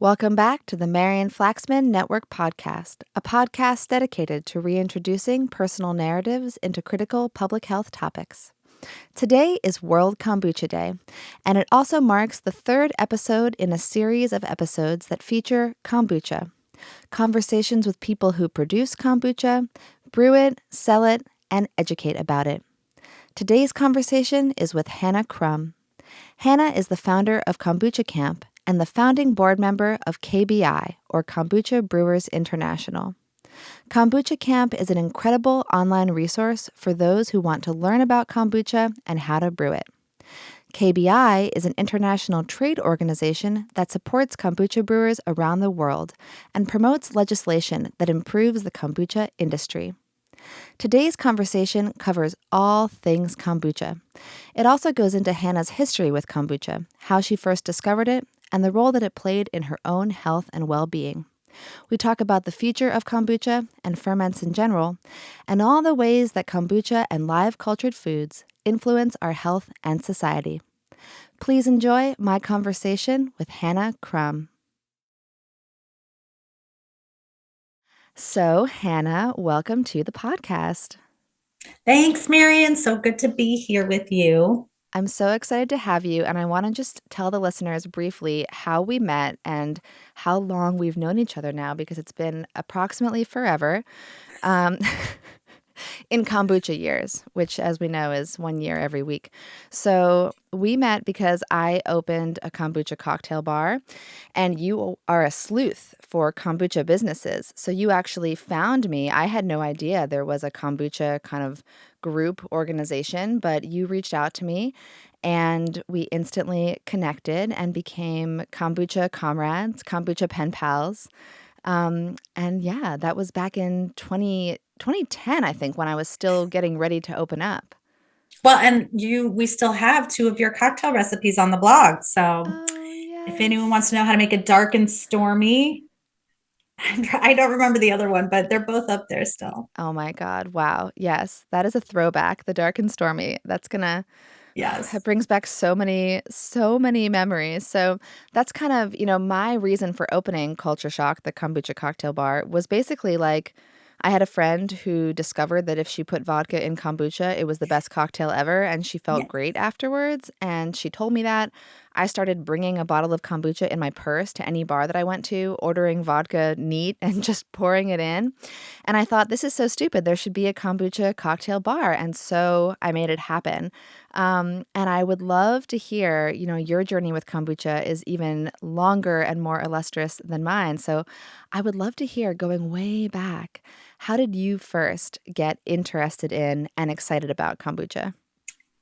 Welcome back to the Marian Flaxman Network Podcast, a podcast dedicated to reintroducing personal narratives into critical public health topics. Today is World Kombucha Day, and it also marks the third episode in a series of episodes that feature kombucha, conversations with people who produce kombucha, brew it, sell it, and educate about it. Today's conversation is with Hannah Crum. Hannah is the founder of Kombucha Camp and the founding board member of KBI, or Kombucha Brewers International. Kombucha Camp is an incredible online resource for those who want to learn about kombucha and how to brew it. KBI is an international trade organization that supports kombucha brewers around the world and promotes legislation that improves the kombucha industry. Today's conversation covers all things kombucha. It also goes into Hannah's history with kombucha, how she first discovered it, and the role that it played in her own health and well-being. We talk about the future of kombucha and ferments in general, and all the ways that kombucha and live cultured foods influence our health and society. Please enjoy my conversation with Hannah Crum. So, Hannah, welcome to the podcast. Thanks, Marian. So good to be here with you. I'm so excited to have you, and I want to just tell the listeners briefly how we met and how long we've known each other now, because it's been approximately forever um, in kombucha years, which, as we know, is 1 year every week. So we met because I opened a kombucha cocktail bar, and you are a sleuth for kombucha businesses. So you actually found me. I had no idea there was a kombucha kind of group organization, but you reached out to me and we instantly connected and became kombucha comrades, kombucha pen pals. And yeah, that was back in 2010, I think, when I was still getting ready to open up. Well, and we still have two of your cocktail recipes on the blog. So Oh, if anyone yes. wants to know how to make a dark and stormy, I don't remember the other one, but they're both up there still. Oh my God. Wow. Yes, that is a throwback. The dark and stormy. That's gonna Yes. It brings back so many memories. So that's kind of, my reason for opening Culture Shock, the kombucha cocktail bar, was basically like I had a friend who discovered that if she put vodka in kombucha, it was the best cocktail ever, and she felt Yeah. great afterwards. And she told me that. I started bringing a bottle of kombucha in my purse to any bar that I went to, ordering vodka neat and just pouring it in. And I thought, this is so stupid. There should be a kombucha cocktail bar. And so I made it happen. And I would love to hear, your journey with kombucha is even longer and more illustrious than mine. So I would love to hear, going way back, how did you first get interested in and excited about kombucha?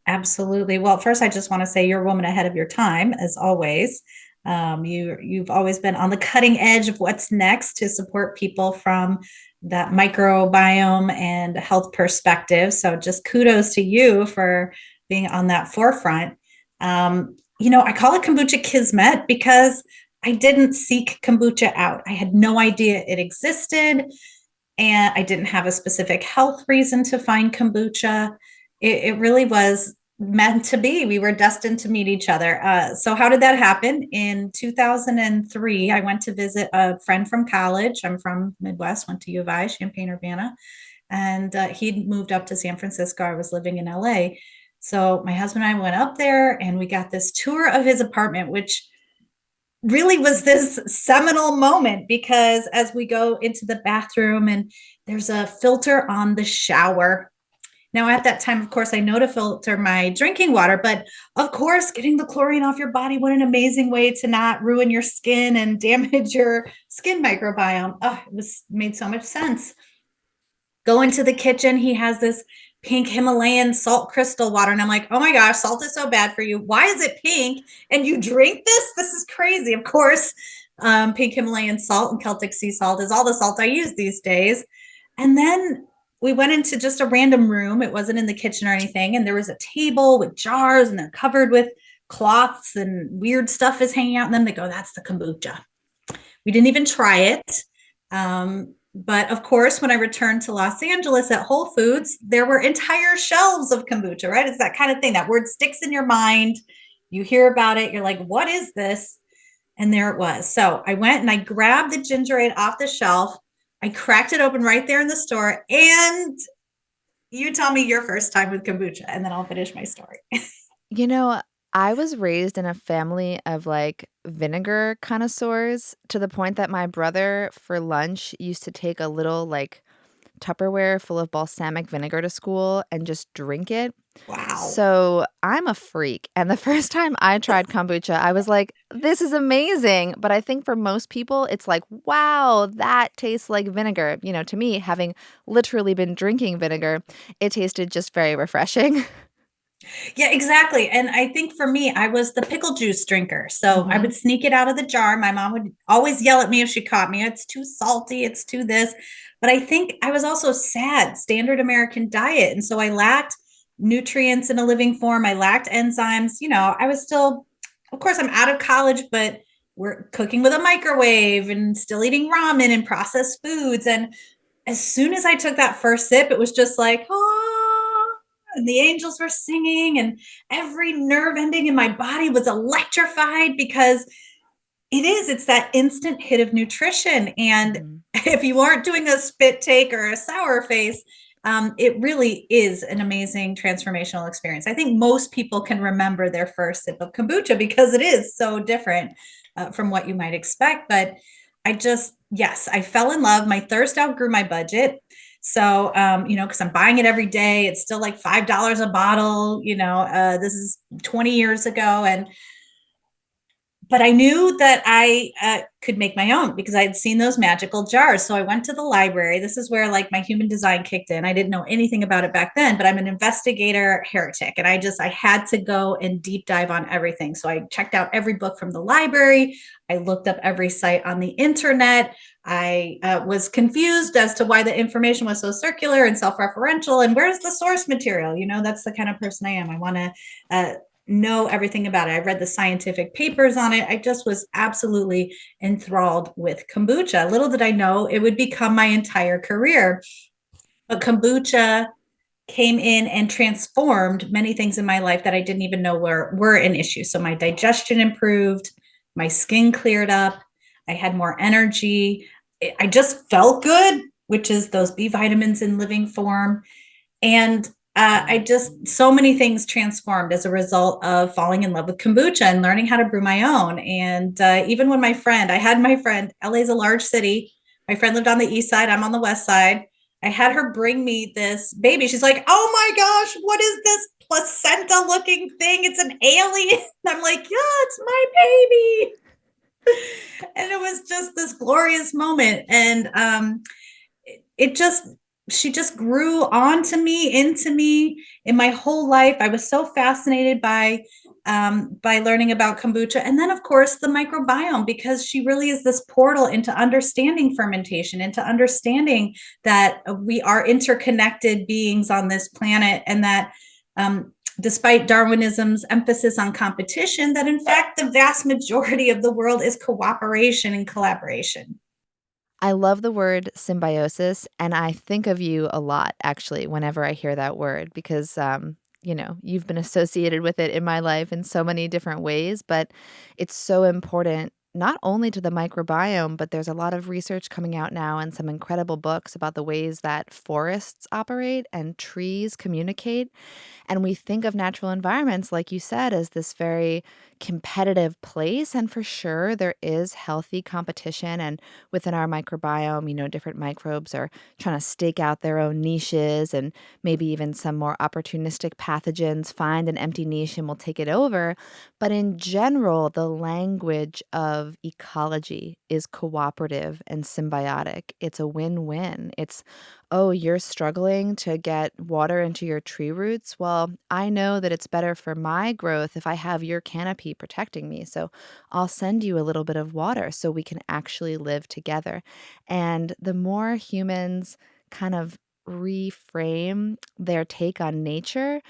Absolutely. Well, first, I just want to say you're a woman ahead of your time, as always. You've always been on the cutting edge of what's next to support people from that microbiome and health perspective. So, just kudos to you for being on that forefront. I call it kombucha kismet because I didn't seek kombucha out. I had no idea it existed, and I didn't have a specific health reason to find kombucha. It really was meant to be. We were destined to meet each other. So, how did that happen? In 2003, I went to visit a friend from college. I'm from Midwest, went to U of I, Champaign Urbana, and he'd moved up to San Francisco. I was living in LA. So, my husband and I went up there and we got this tour of his apartment, which really was this seminal moment because as we go into the bathroom and there's a filter on the shower. Now, at that time, of course, I know to filter my drinking water, but of course, getting the chlorine off your body, what an amazing way to not ruin your skin and damage your skin microbiome. Oh, it was made so much sense. Go into the kitchen. He has this pink Himalayan salt crystal water. And I'm like, oh my gosh, salt is so bad for you. Why is it pink? And you drink this? This is crazy. Of course, pink Himalayan salt and Celtic sea salt is all the salt I use these days. And then we went into just a random room. It wasn't in the kitchen or anything. And there was a table with jars and they're covered with cloths and weird stuff is hanging out. And then they go, that's the kombucha. We didn't even try it. But of course, when I returned to Los Angeles at Whole Foods, there were entire shelves of kombucha, right? It's that kind of thing. That word sticks in your mind. You hear about it. You're like, what is this? And there it was. So I went and I grabbed the ginger ale off the shelf. I cracked it open right there in the store. And you tell me your first time with kombucha, and then I'll finish my story. You know, I was raised in a family of like vinegar connoisseurs to the point that my brother for lunch used to take a little like Tupperware full of balsamic vinegar to school and just drink it. Wow. So I'm a freak. And the first time I tried kombucha, I was like, this is amazing. But I think for most people, it's like, wow, that tastes like vinegar. To me, having literally been drinking vinegar, it tasted just very refreshing. Yeah, exactly. And I think for me, I was the pickle juice drinker. So I Hmm. would sneak it out of the jar. My mom would always yell at me if she caught me. It's too salty. It's too this. But I think I was also sad, standard American diet. And so I lacked nutrients in a living form. I lacked enzymes. I was still, of course, I'm out of college, but we're cooking with a microwave and still eating ramen and processed foods. And as soon as I took that first sip, it was just like, oh, and the angels were singing, and every nerve ending in my body was electrified because it's that instant hit of nutrition. And Hmm. if you aren't doing a spit take or a sour face, it really is an amazing transformational experience. I think most people can remember their first sip of kombucha because it is so different from what you might expect. But yes, I fell in love. My thirst outgrew my budget. So, because I'm buying it every day, it's still like $5 a bottle. This is 20 years ago. But I knew that I could make my own because I had seen those magical jars. So I went to the library. This is where like my human design kicked in. I didn't know anything about it back then, but I'm an investigator heretic. And I had to go and deep dive on everything. So I checked out every book from the library. I looked up every site on the internet. I was confused as to why the information was so circular and self-referential. And where's the source material? That's the kind of person I am. I want to know everything about it. I read the scientific papers on it. I just was absolutely enthralled with kombucha. Little did I know it would become my entire career. But kombucha came in and transformed many things in my life that I didn't even know were an issue. So my digestion improved, my skin cleared up, I had more energy. I just felt good, which is those B vitamins in living form. And so many things transformed as a result of falling in love with kombucha and learning how to brew my own. And even when I had my friend, LA's a large city. My friend lived on the east side, I'm on the west side. I had her bring me this baby. She's like, oh my gosh, what is this placenta looking thing? It's an alien. I'm like, yeah, it's my baby. And it was just this glorious moment. And it just she just grew onto me, into me. In my whole life I was so fascinated by learning about kombucha, and then of course the microbiome, because she really is this portal into understanding fermentation, into understanding that we are interconnected beings on this planet, and that despite Darwinism's emphasis on competition, that in fact the vast majority of the world is cooperation and collaboration. I love the word symbiosis, and I think of you a lot, actually, whenever I hear that word, because, you've been associated with it in my life in so many different ways, but it's so important not only to the microbiome, but there's a lot of research coming out now and some incredible books about the ways that forests operate and trees communicate. And we think of natural environments, like you said, as this very competitive place. And for sure, there is healthy competition. And within our microbiome, different microbes are trying to stake out their own niches, and maybe even some more opportunistic pathogens find an empty niche and will take it over. But in general, the language of ecology is cooperative and symbiotic. It's a win win. It's, oh, you're struggling to get water into your tree roots. Well, I know that it's better for my growth if I have your canopy protecting me. So I'll send you a little bit of water so we can actually live together. And the more humans kind of reframe their take on nature,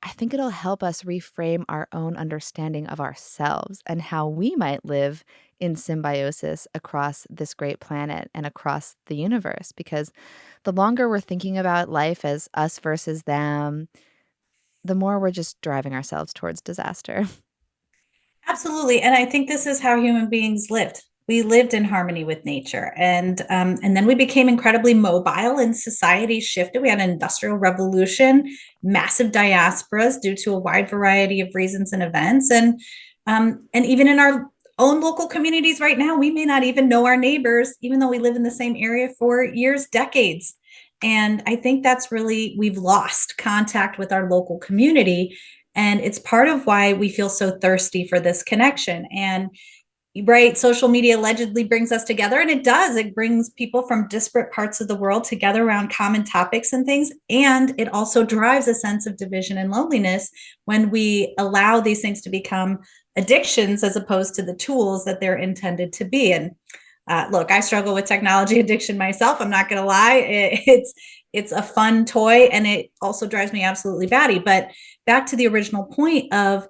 I think it'll help us reframe our own understanding of ourselves and how we might live in symbiosis across this great planet and across the universe. Because the longer we're thinking about life as us versus them, the more we're just driving ourselves towards disaster. Absolutely. And I think this is how human beings lived. We lived in harmony with nature. And then we became incredibly mobile and society shifted. We had an industrial revolution, massive diasporas due to a wide variety of reasons and events. And even in our own local communities right now, we may not even know our neighbors, even though we live in the same area for years, decades. And I think that's really, we've lost contact with our local community, and it's part of why we feel so thirsty for this connection. And right, social media allegedly brings us together, and it does. It brings people from disparate parts of the world together around common topics and things. And it also drives a sense of division and loneliness when we allow these things to become addictions as opposed to the tools that they're intended to be. And look, I struggle with technology addiction myself. I'm not going to lie. It's a fun toy, and it also drives me absolutely batty. But back to the original point of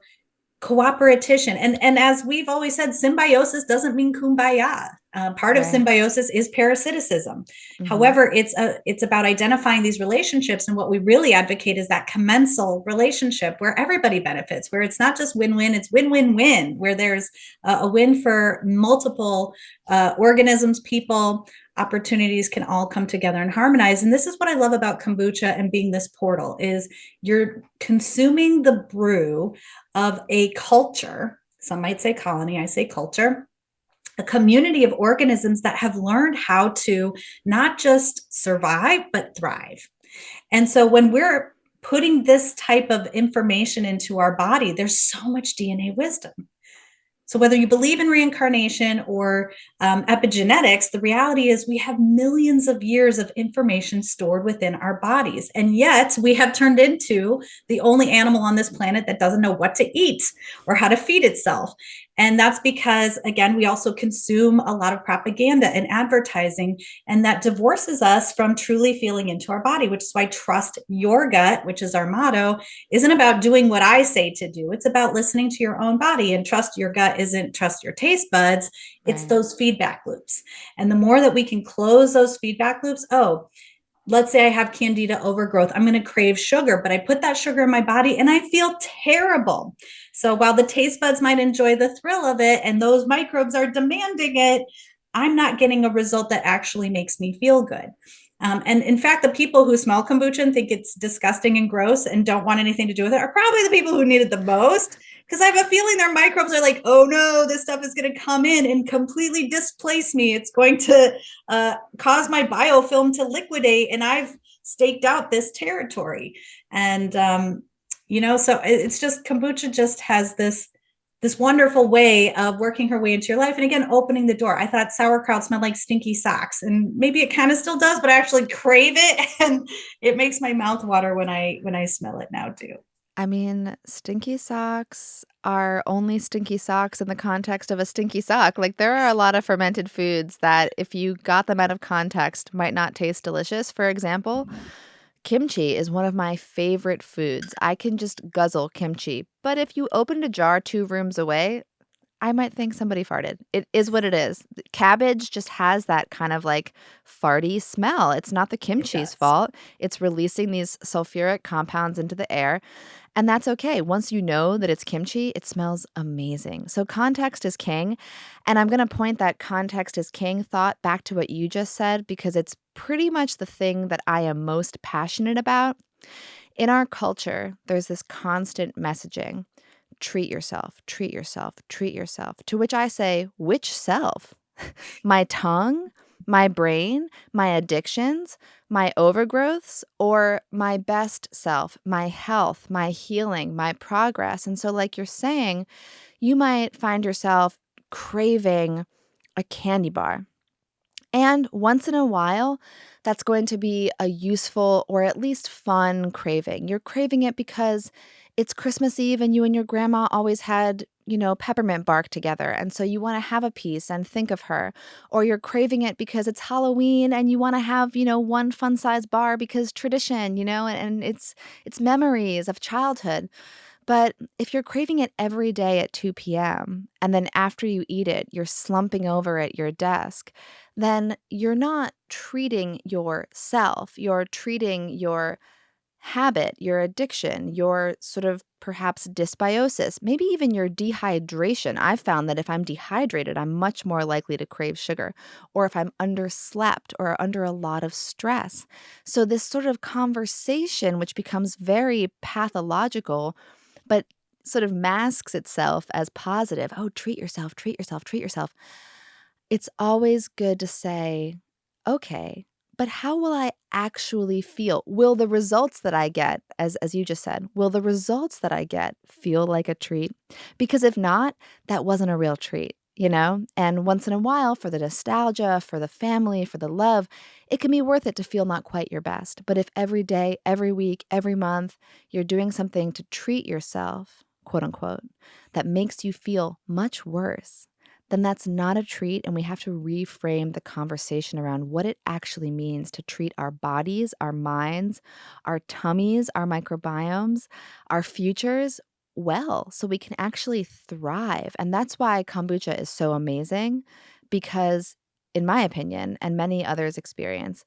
cooperation, and as we've always said, symbiosis doesn't mean kumbaya. Part of Right. symbiosis is parasiticism. Hmm. However, it's about identifying these relationships, and what we really advocate is that commensal relationship where everybody benefits, where it's not just win-win, it's win-win-win, where there's a win for multiple organisms, people, opportunities can all come together and harmonize. And this is what I love about kombucha and being this portal is you're consuming the brew of a culture. Some might say colony, I say culture, a community of organisms that have learned how to not just survive, but thrive. And so when we're putting this type of information into our body, there's so much DNA wisdom. So, whether you believe in reincarnation or epigenetics, the reality is we have millions of years of information stored within our bodies. And yet, we have turned into the only animal on this planet that doesn't know what to eat or how to feed itself. And that's because, again, we also consume a lot of propaganda and advertising, and that divorces us from truly feeling into our body, which is why trust your gut, which is our motto, isn't about doing what I say to do. It's about listening to your own body, and trust your gut isn't trust your taste buds. It's Right. those feedback loops. And the more that we can close those feedback loops, let's say I have candida overgrowth. I'm going to crave sugar, but I put that sugar in my body and I feel terrible. So while the taste buds might enjoy the thrill of it and those microbes are demanding it, I'm not getting a result that actually makes me feel good. And in fact, the people who smell kombucha and think it's disgusting and gross and don't want anything to do with it are probably the people who need it the most. Because I have a feeling their microbes are like, oh no, this stuff is going to come in and completely displace me. It's going to cause my biofilm to liquidate, and I've staked out this territory. And so it's just kombucha just has this wonderful way of working her way into your life, and again, opening the door. I thought sauerkraut smelled like stinky socks, and maybe it kind of still does, but I actually crave it, and it makes my mouth water when I smell it now too. I mean, stinky socks are only stinky socks in the context of a stinky sock. Like, there are a lot of fermented foods that, if you got them out of context, might not taste delicious. For example, kimchi is one of my favorite foods. I can just guzzle kimchi. But if you opened a jar 2 rooms away, I might think somebody farted. It is what it is. Cabbage just has that kind of like farty smell. It's not the It kimchi's does. fault. It's releasing these sulfuric compounds into the air. And that's okay. Once you know that it's kimchi, it smells amazing. So context is king. And I'm going to point that context is king thought back to what you just said, because it's pretty much the thing that I am most passionate about. In our culture, there's this constant messaging: treat yourself, treat yourself, treat yourself. To which I say, which self? My tongue, my brain, my addictions, my overgrowths, or my best self, my health, my healing, my progress? And so, like you're saying, you might find yourself craving a candy bar. And once in a while, that's going to be a useful or at least fun craving. You're craving it because it's Christmas Eve and you and your grandma always had, peppermint bark together. And so you want to have a piece and think of her. Or you're craving it because it's Halloween and you want to have, one fun size bar because tradition, and it's memories of childhood. But if you're craving it every day at 2 p.m. and then after you eat it, you're slumping over at your desk, then you're not treating yourself. You're treating your habit, your addiction, your sort of perhaps dysbiosis, maybe even your dehydration. I've found that if I'm dehydrated, I'm much more likely to crave sugar, or if I'm underslept or under a lot of stress. So, this sort of conversation, which becomes very pathological, but sort of masks itself as positive. Oh, treat yourself, treat yourself, treat yourself. It's always good to say, okay, but how will I actually feel? Will the results that I get, as you just said, will the results that I get feel like a treat? Because if not, that wasn't a real treat, you know? And once in a while, for the nostalgia, for the family, for the love, it can be worth it to feel not quite your best. But if every day, every week, every month, you're doing something to treat yourself, quote unquote, that makes you feel much worse, then that's not a treat. And we have to reframe the conversation around what it actually means to treat our bodies, our minds, our tummies, our microbiomes, our futures well, so we can actually thrive. And that's why kombucha is so amazing because, in my opinion, and many others' experience,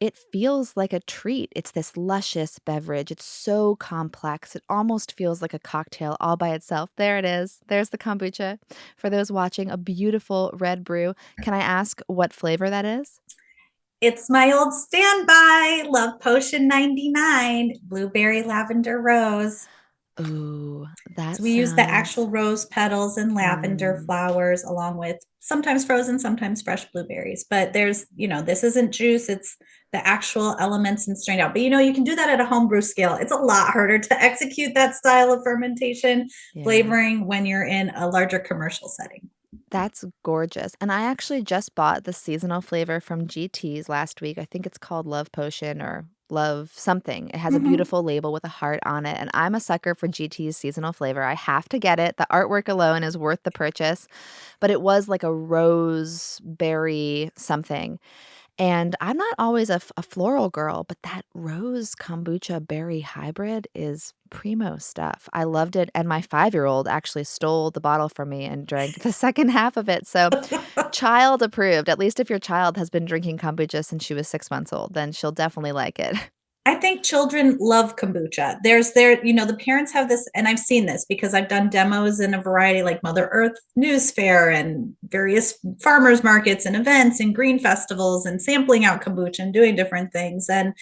it feels like a treat. It's this luscious beverage. It's so complex. It almost feels like a cocktail all by itself. There it is. There's the kombucha. For those watching, a beautiful red brew. Can I ask what flavor that is? It's my old standby, Love Potion 99, blueberry lavender rose. Ooh, that So we use the sounds. actual rose petals and lavender Mm, flowers along with sometimes frozen, sometimes fresh blueberries. But there's, this isn't juice, it's the actual elements and strained out. But you can do that at a homebrew scale. It's a lot harder to execute that style of fermentation yeah. flavoring when you're in a larger commercial setting. That's gorgeous. And I actually just bought the seasonal flavor from GT's last week. I think it's called Love Potion or Love something. It has a Mm-hmm. beautiful label with a heart on it. And I'm a sucker for GT's seasonal flavor. I have to get it. The artwork alone is worth the purchase. But it was like a rose berry something. And I'm not always a floral girl, but that rose kombucha berry hybrid is primo stuff. I loved it, and my 5-year-old actually stole the bottle from me and drank the second half of it, so child approved. At least if your child has been drinking kombucha since she was 6 months old, then she'll definitely like it. I think children love kombucha. The parents have this, and I've seen this because I've done demos in a variety like Mother Earth News Fair and various farmers markets and events and green festivals and sampling out kombucha and doing different things. And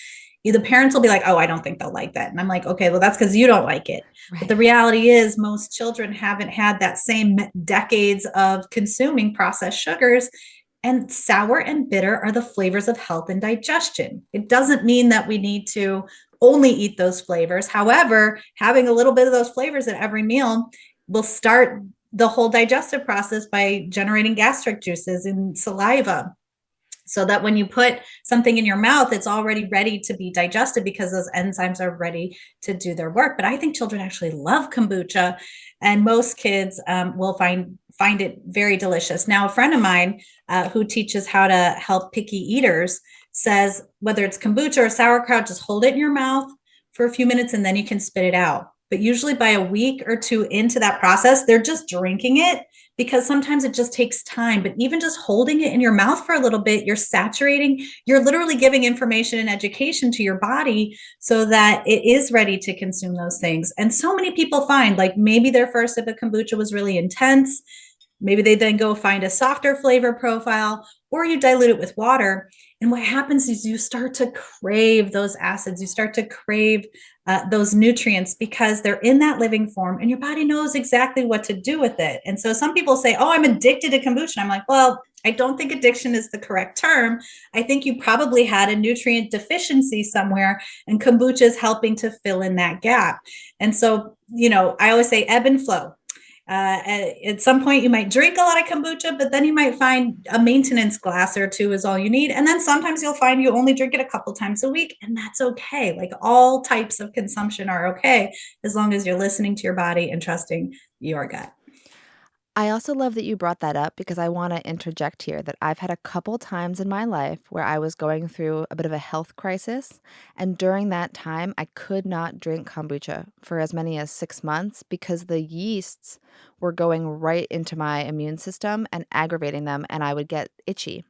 the parents will be like, oh, I don't think they'll like that. And I'm like, okay, well, that's because you don't like it. But Right. the reality is, most children haven't had that same decades of consuming processed sugars. And sour and bitter are the flavors of health and digestion. It doesn't mean that we need to only eat those flavors. However, having a little bit of those flavors at every meal will start the whole digestive process by generating gastric juices in saliva, so that when you put something in your mouth, it's already ready to be digested because those enzymes are ready to do their work. But I think children actually love kombucha, and most kids will find it very delicious. Now, a friend of mine who teaches how to help picky eaters says whether it's kombucha or sauerkraut, just hold it in your mouth for a few minutes and then you can spit it out. But usually by a week or two into that process, they're just drinking it because sometimes it just takes time. But even just holding it in your mouth for a little bit, you're literally giving information and education to your body so that it is ready to consume those things. And so many people find like maybe their first sip of kombucha was really intense. Maybe they then go find a softer flavor profile, or you dilute it with water. And what happens is you start to crave those acids, you start to crave those nutrients because they're in that living form and your body knows exactly what to do with it. And so some people say, oh, I'm addicted to kombucha. I'm like, well, I don't think addiction is the correct term. I think you probably had a nutrient deficiency somewhere, and kombucha is helping to fill in that gap. And so, I always say ebb and flow. At some point, you might drink a lot of kombucha, but then you might find a maintenance glass or two is all you need. And then sometimes you'll find you only drink it a couple times a week, and that's okay. Like all types of consumption are okay as long as you're listening to your body and trusting your gut. I also love that you brought that up because I want to interject here that I've had a couple times in my life where I was going through a bit of a health crisis. And during that time, I could not drink kombucha for as many as 6 months because the yeasts were going right into my immune system and aggravating them, and I would get itchy.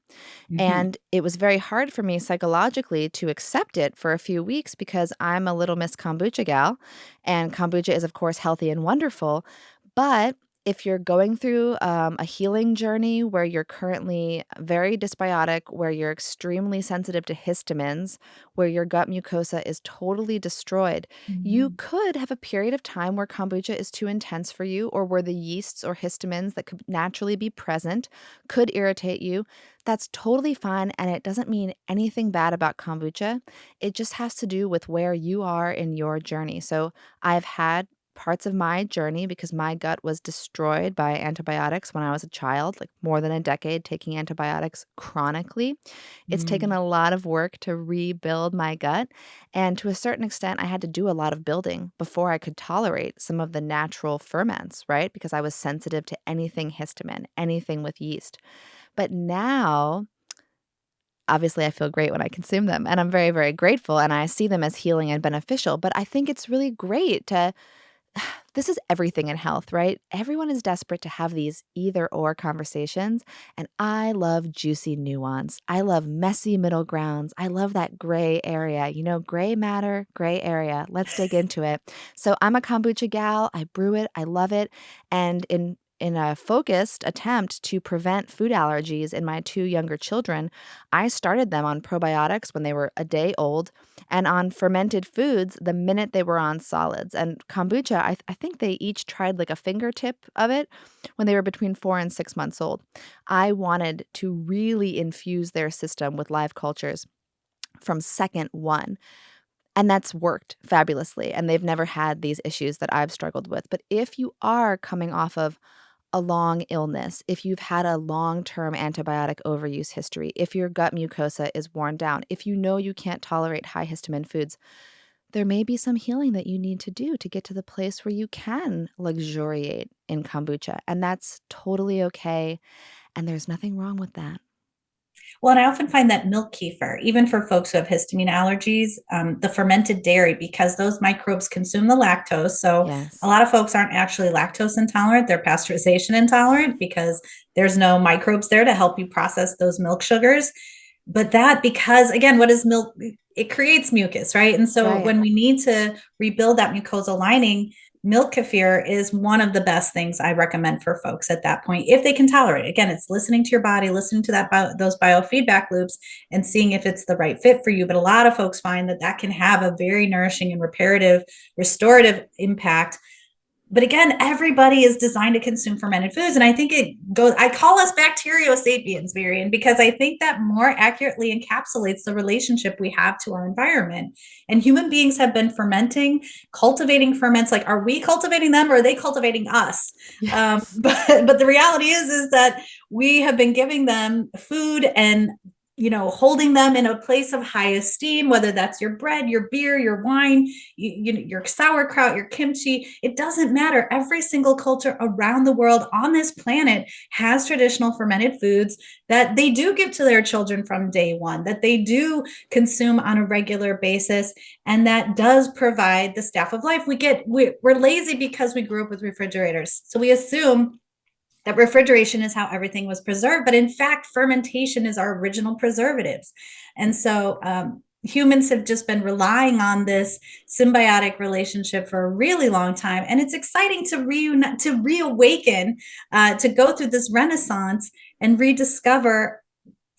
Mhm. And it was very hard for me psychologically to accept it for a few weeks because I'm a little Miss Kombucha gal, and kombucha is, of course, healthy and wonderful. But if you're going through a healing journey where you're currently very dysbiotic, where you're extremely sensitive to histamines, where your gut mucosa is totally destroyed, you Mhm. could have a period of time where kombucha is too intense for you, or where the yeasts or histamines that could naturally be present could irritate you. That's totally fine, and it doesn't mean anything bad about kombucha. It just has to do with where you are in your journey. So I've had parts of my journey because my gut was destroyed by antibiotics when I was a child, like more than a decade taking antibiotics chronically. It's taken Mm. a lot of work to rebuild my gut. And to a certain extent, I had to do a lot of building before I could tolerate some of the natural ferments, right? Because I was sensitive to anything histamine, anything with yeast. But now, obviously, I feel great when I consume them, and I'm very, very grateful, and I see them as healing and beneficial. But I think it's really great to this is everything in health, right? Everyone is desperate to have these either or conversations. And I love juicy nuance. I love messy middle grounds. I love that gray area, gray matter, gray area. Let's dig into it. So I'm a kombucha gal. I brew it. I love it. And in a focused attempt to prevent food allergies in my two younger children, I started them on probiotics when they were a day old and on fermented foods the minute they were on solids. And kombucha, I think they each tried like a fingertip of it when they were between 4 and 6 months old. I wanted to really infuse their system with live cultures from second one. And that's worked fabulously. And they've never had these issues that I've struggled with. But if you are coming off of a long illness, if you've had a long-term antibiotic overuse history, if your gut mucosa is worn down, if you know you can't tolerate high histamine foods, there may be some healing that you need to do to get to the place where you can luxuriate in kombucha. And that's totally okay. And there's nothing wrong with that. Well, and I often find that milk kefir, even for folks who have histamine allergies, the fermented dairy, because those microbes consume the lactose. So a Yes. lot of folks aren't actually lactose intolerant, they're pasteurization intolerant because there's no microbes there to help you process those milk sugars. But that, because again, what is milk? It creates mucus, right? And so Right. when we need to rebuild that mucosal lining, milk kefir is one of the best things I recommend for folks at that point if they can tolerate it. Again, it's listening to your body, listening to those biofeedback loops, and seeing if it's the right fit for you. But a lot of folks find that that can have a very nourishing and reparative, restorative impact. But again, everybody is designed to consume fermented foods. And I think it goes, I call us bacteriosapiens, Marian, because I think that more accurately encapsulates the relationship we have to our environment. And human beings have been fermenting, cultivating ferments. Like, are we cultivating them or are they cultivating us? Yes. But the reality is that we have been giving them food and holding them in a place of high esteem, whether that's your bread, your beer, your wine, your sauerkraut, your kimchi. It doesn't matter. Every single culture around the world on this planet has traditional fermented foods that they do give to their children from day one, that they do consume on a regular basis, and that does provide the staff of life. We're lazy because we grew up with refrigerators, so we assume that refrigeration is how everything was preserved. But in fact, fermentation is our original preservatives. And so humans have just been relying on this symbiotic relationship for a really long time. And it's exciting to reawaken, to go through this renaissance and rediscover,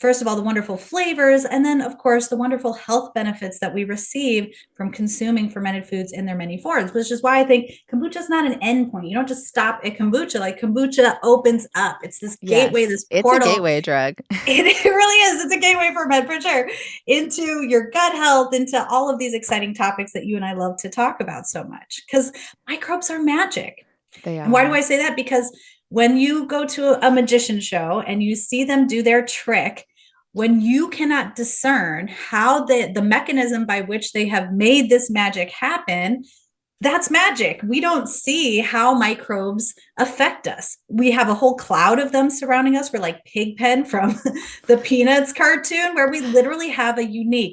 first of all, the wonderful flavors, and then, of course, the wonderful health benefits that we receive from consuming fermented foods in their many forms, which is why I think kombucha is not an endpoint. You don't just stop at kombucha. Like, kombucha opens up. It's this gateway, Yes. this It's a portal. gateway drug. It really is. It's a gateway for med, for sure, into your gut health, into all of these exciting topics that you and I love to talk about so much, because microbes are magic. They And why do are. I say that? Because when you go to a magician show and you see them do their trick, when you cannot discern how the mechanism by which they have made this magic happen, that's magic. We don't see how microbes affect us. We have a whole cloud of them surrounding us. We're like Pigpen from the Peanuts cartoon, where we literally have a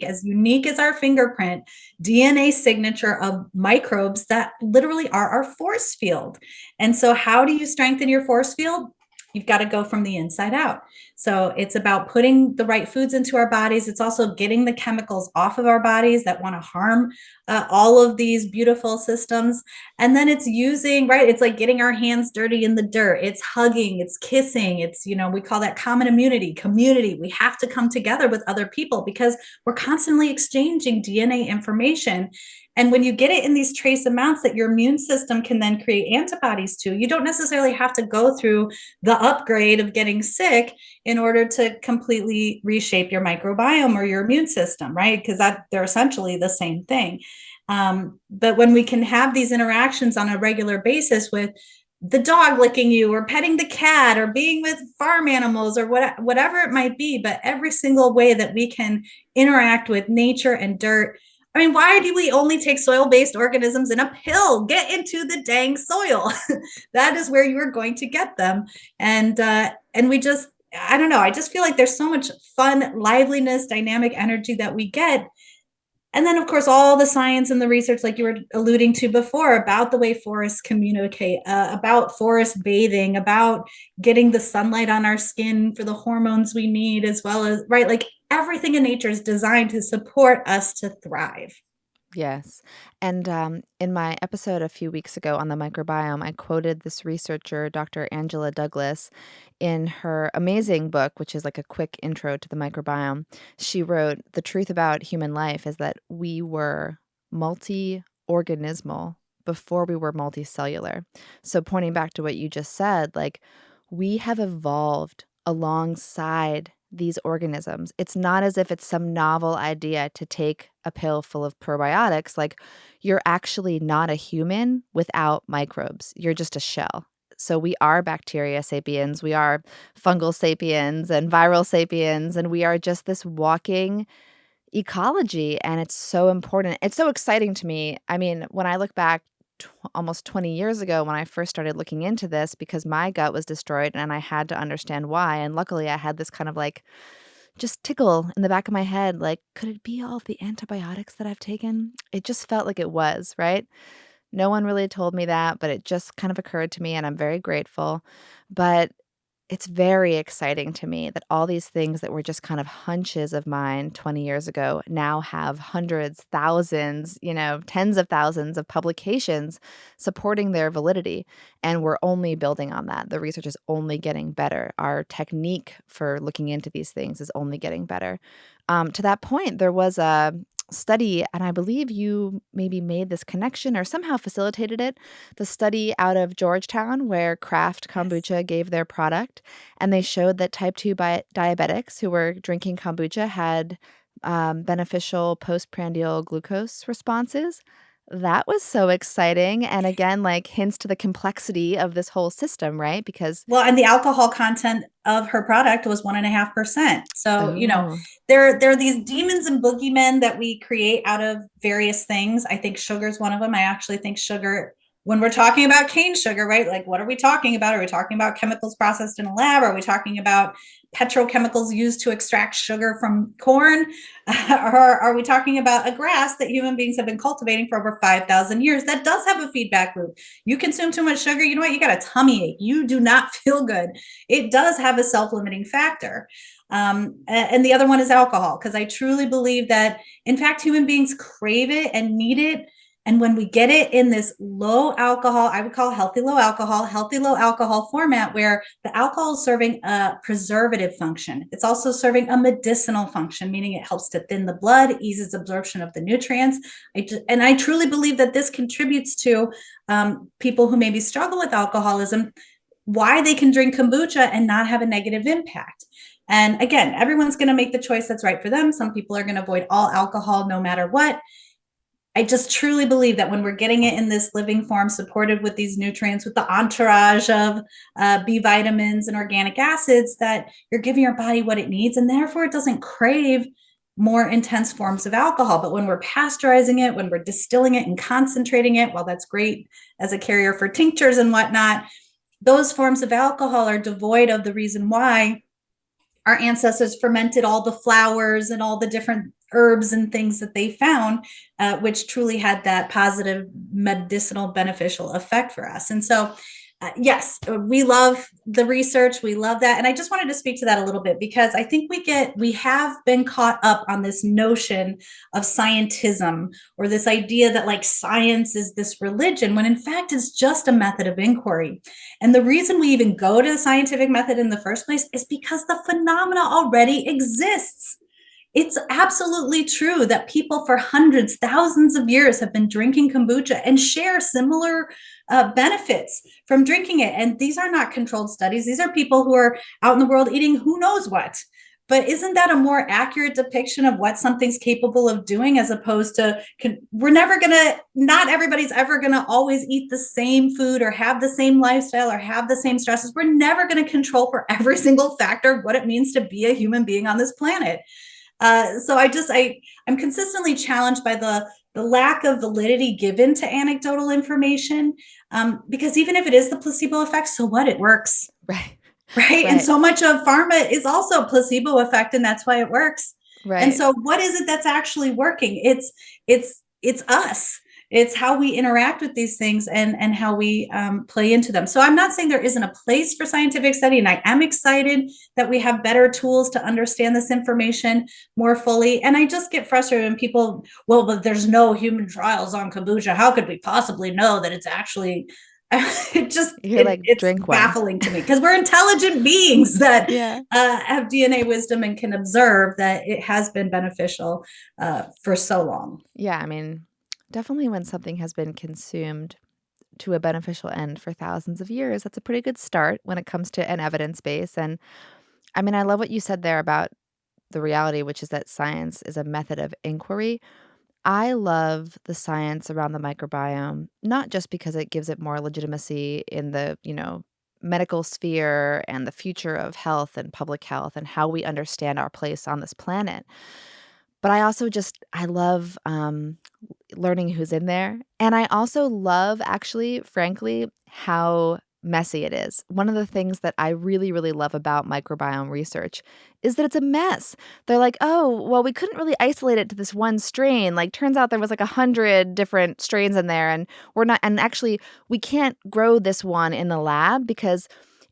as unique as our fingerprint, DNA signature of microbes that literally are our force field. And so, how do you strengthen your force field? You've got to go from the inside out. So it's about putting the right foods into our bodies. It's also getting the chemicals off of our bodies that want to harm all of these beautiful systems. And then it's using, right? It's like getting our hands dirty in the dirt. It's hugging, it's kissing. It's, we call that common immunity, community. We have to come together with other people because we're constantly exchanging DNA information. And when you get it in these trace amounts that your immune system can then create antibodies to, you don't necessarily have to go through the upgrade of getting sick in order to completely reshape your microbiome or your immune system, right? Because they're essentially the same thing. But when we can have these interactions on a regular basis with the dog licking you or petting the cat or being with farm animals or whatever it might be, but every single way that we can interact with nature and dirt. I mean, why do we only take soil-based organisms in a pill? Get into the dang soil. That is where you are going to get them. And we just, I don't know, I just feel like there's so much fun, liveliness, dynamic energy that we get. And then, of course, all the science and the research, like you were alluding to before, about the way forests communicate, about forest bathing, about getting the sunlight on our skin for the hormones we need, as well as, right, like everything in nature is designed to support us to thrive. Yes. And in my episode a few weeks ago on the microbiome, I quoted this researcher, Dr. Angela Douglas, in her amazing book, which is like a quick intro to the microbiome. She wrote, "The truth about human life is that we were multi-organismal before we were multicellular." So pointing back to what you just said, like we have evolved alongside these organisms. It's not as if it's some novel idea to take a pill full of probiotics. Like, you're actually not a human without microbes. You're just a shell. So we are bacteria sapiens, we are fungal sapiens and viral sapiens, and we are just this walking ecology, and it's so important. It's so exciting to me. I mean, when I look back almost 20 years ago when I first started looking into this, because my gut was destroyed and I had to understand why. And luckily, I had this kind of like just tickle in the back of my head, like, could it be all the antibiotics that I've taken? It just felt like it was, right? No one really told me that, but it just kind of occurred to me, and I'm very grateful. But it's very exciting to me that all these things that were just kind of hunches of mine 20 years ago now have hundreds, thousands, tens of thousands of publications supporting their validity. And we're only building on that. The research is only getting better. Our technique for looking into these things is only getting better. To that point, there was a study, and I believe you maybe made this connection or somehow facilitated it, the study out of Georgetown where Kraft Kombucha gave their product, and they showed that type 2 diabetics who were drinking kombucha had beneficial postprandial glucose responses. That was so exciting. And again, like hints to the complexity of this whole system, right? Because Well, and the alcohol content of her product was 1.5%. So, oh, there are these demons and boogeymen that we create out of various things. I think sugar is one of them. I actually think sugar, when we're talking about cane sugar, right? Like, what are we talking about? Are we talking about chemicals processed in a lab? Are we talking about petrochemicals used to extract sugar from corn? Or are we talking about a grass that human beings have been cultivating for over 5,000 years that does have a feedback loop? You consume too much sugar, you know what? You got a tummy ache. You do not feel good. It does have a self-limiting factor. And the other one is alcohol, because I truly believe that, in fact, human beings crave it and need it. And when we get it in this low alcohol, I would call healthy low alcohol format, where the alcohol is serving a preservative function. It's also serving a medicinal function, meaning it helps to thin the blood, eases absorption of the nutrients. And I truly believe that this contributes to people who maybe struggle with alcoholism, why they can drink kombucha and not have a negative impact. And again, everyone's going to make the choice that's right for them. Some people are going to avoid all alcohol no matter what. I just truly believe that when we're getting it in this living form, supported with these nutrients, with the entourage of B vitamins and organic acids, that you're giving your body what it needs, and therefore it doesn't crave more intense forms of alcohol. But when we're pasteurizing it, when we're distilling it and concentrating it, well, that's great as a carrier for tinctures and whatnot. Those forms of alcohol are devoid of the reason why our ancestors fermented all the flowers and all the different herbs and things that they found, which truly had that positive medicinal beneficial effect for us. And so, yes, we love the research. We love that. And I just wanted to speak to that a little bit because I think we have been caught up on this notion of scientism, or this idea that like science is this religion, when in fact it's just a method of inquiry. And the reason we even go to the scientific method in the first place is because the phenomena already exists. It's absolutely true that people for hundreds, thousands of years have been drinking kombucha and share similar benefits from drinking it. And these are not controlled studies. These are people who are out in the world eating who knows what. But isn't that a more accurate depiction of what something's capable of doing, as opposed to not everybody's ever going to always eat the same food or have the same lifestyle or have the same stresses. We're never going to control for every single factor of what it means to be a human being on this planet. So I'm consistently challenged by the lack of validity given to anecdotal information, because even if it is the placebo effect, so what? It works. Right. Right. And so much of pharma is also placebo effect, and that's why it works. Right. And so what is it that's actually working? It's us. It's how we interact with these things and how we play into them. So I'm not saying there isn't a place for scientific study, and I am excited that we have better tools to understand this information more fully. And I just get frustrated when people, well, but there's no human trials on kombucha. How could we possibly know that it's actually it's baffling to me, because we're intelligent beings that have DNA wisdom and can observe that it has been beneficial for so long. Yeah, I mean, definitely when something has been consumed to a beneficial end for thousands of years, that's a pretty good start when it comes to an evidence base. And I mean, I love what you said there about the reality, which is that science is a method of inquiry. I love the science around the microbiome, not just because it gives it more legitimacy in the, medical sphere and the future of health and public health and how we understand our place on this planet. But I love learning who's in there. And I also love, actually, frankly, how messy it is. One of the things that I really, really love about microbiome research is that it's a mess. They're like, oh, well, we couldn't really isolate it to this one strain. Like, turns out there was like 100 different strains in there, and actually, we can't grow this one in the lab because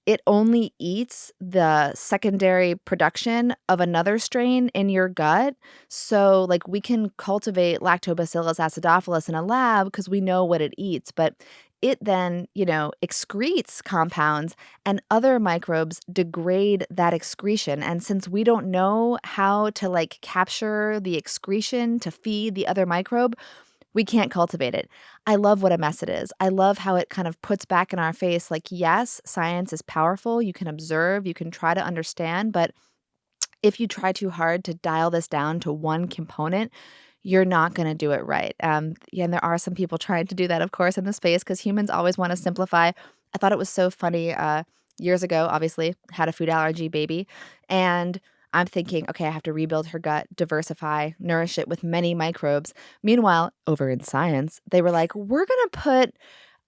it only eats the secondary production of another strain in your gut. So, like, we can cultivate Lactobacillus acidophilus in a lab because we know what it eats, but it then, excretes compounds, and other microbes degrade that excretion. And since we don't know how to, like, capture the excretion to feed the other microbe, we can't cultivate it. I love what a mess it is. I love how it kind of puts back in our face, like, yes, science is powerful. You can observe, you can try to understand, but if you try too hard to dial this down to one component, you're not going to do it right. And there are some people trying to do that, of course, in the space, because humans always want to simplify. I thought it was so funny. Years ago, obviously, had a food allergy baby, and I'm thinking, okay, I have to rebuild her gut, diversify, nourish it with many microbes. Meanwhile, over in science, they were like, we're going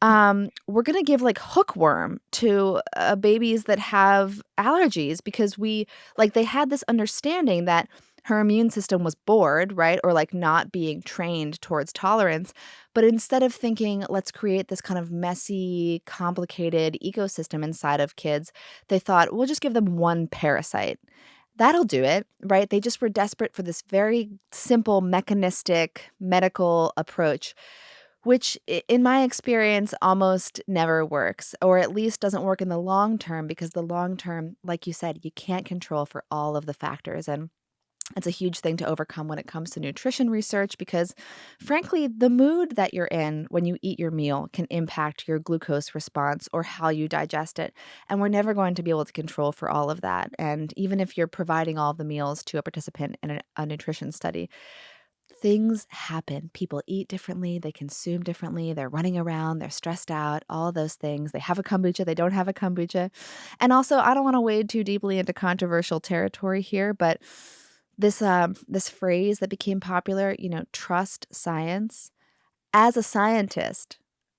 to give like hookworm to babies that have allergies, because they had this understanding that her immune system was bored, right? Or like not being trained towards tolerance. But instead of thinking, let's create this kind of messy, complicated ecosystem inside of kids, they thought, we'll just give them one parasite. That'll do it, right? They just were desperate for this very simple, mechanistic, medical approach, which in my experience almost never works, or at least doesn't work in the long term, because the long term, like you said, you can't control for all of the factors. And it's a huge thing to overcome when it comes to nutrition research, because frankly, the mood that you're in when you eat your meal can impact your glucose response or how you digest it. And we're never going to be able to control for all of that. And even if you're providing all of the meals to a participant in a nutrition study, things happen. People eat differently, they consume differently, they're running around, they're stressed out, all those things. They have a kombucha, they don't have a kombucha. And also, I don't want to wade too deeply into controversial territory here, but this phrase that became popular, trust science. As a scientist,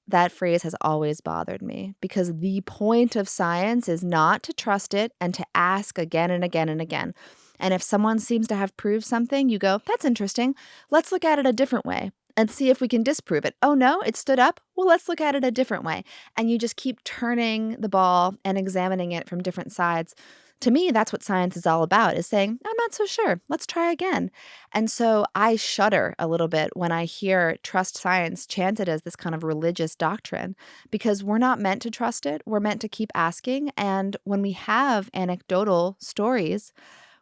that phrase has always bothered me because the point of science is not to trust it and to ask again and again and again. And if someone seems to have proved something, you go, that's interesting. Let's look at it a different way and see if we can disprove it. Oh no, it stood up. Well, let's look at it a different way. And you just keep turning the ball and examining it from different sides. To me, that's what science is all about, is saying, I'm not so sure. Let's try again. And so I shudder a little bit when I hear trust science chanted as this kind of religious doctrine, because we're not meant to trust it. We're meant to keep asking. And when we have anecdotal stories,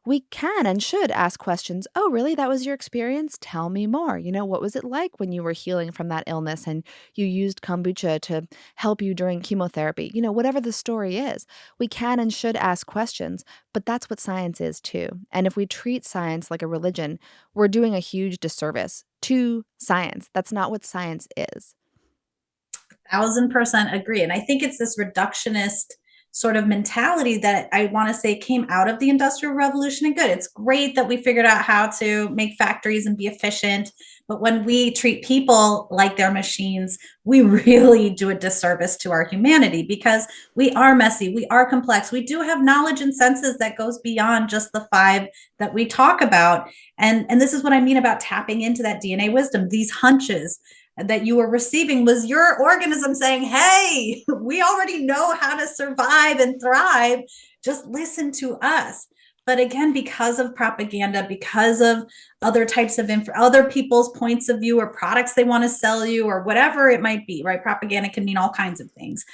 we can and should ask questions. Oh, really? That was your experience? Tell me more. What was it like when you were healing from that illness and you used kombucha to help you during chemotherapy? Whatever the story is, we can and should ask questions, but that's what science is too. And if we treat science like a religion, we're doing a huge disservice to science. That's not what science is. 1,000% agree. And I think it's this reductionist sort of mentality that I want to say came out of the Industrial Revolution. And good, it's great that we figured out how to make factories and be efficient. But when we treat people like they're machines, we really do a disservice to our humanity, because we are messy, we are complex, we do have knowledge and senses that goes beyond just the 5 that we talk about. And this is what I mean about tapping into that DNA wisdom. These hunches that you were receiving was your organism saying, hey, we already know how to survive and thrive. Just listen to us. But again, because of propaganda, because of other types of other people's points of view or products they want to sell you or whatever it might be, right? Propaganda can mean all kinds of things.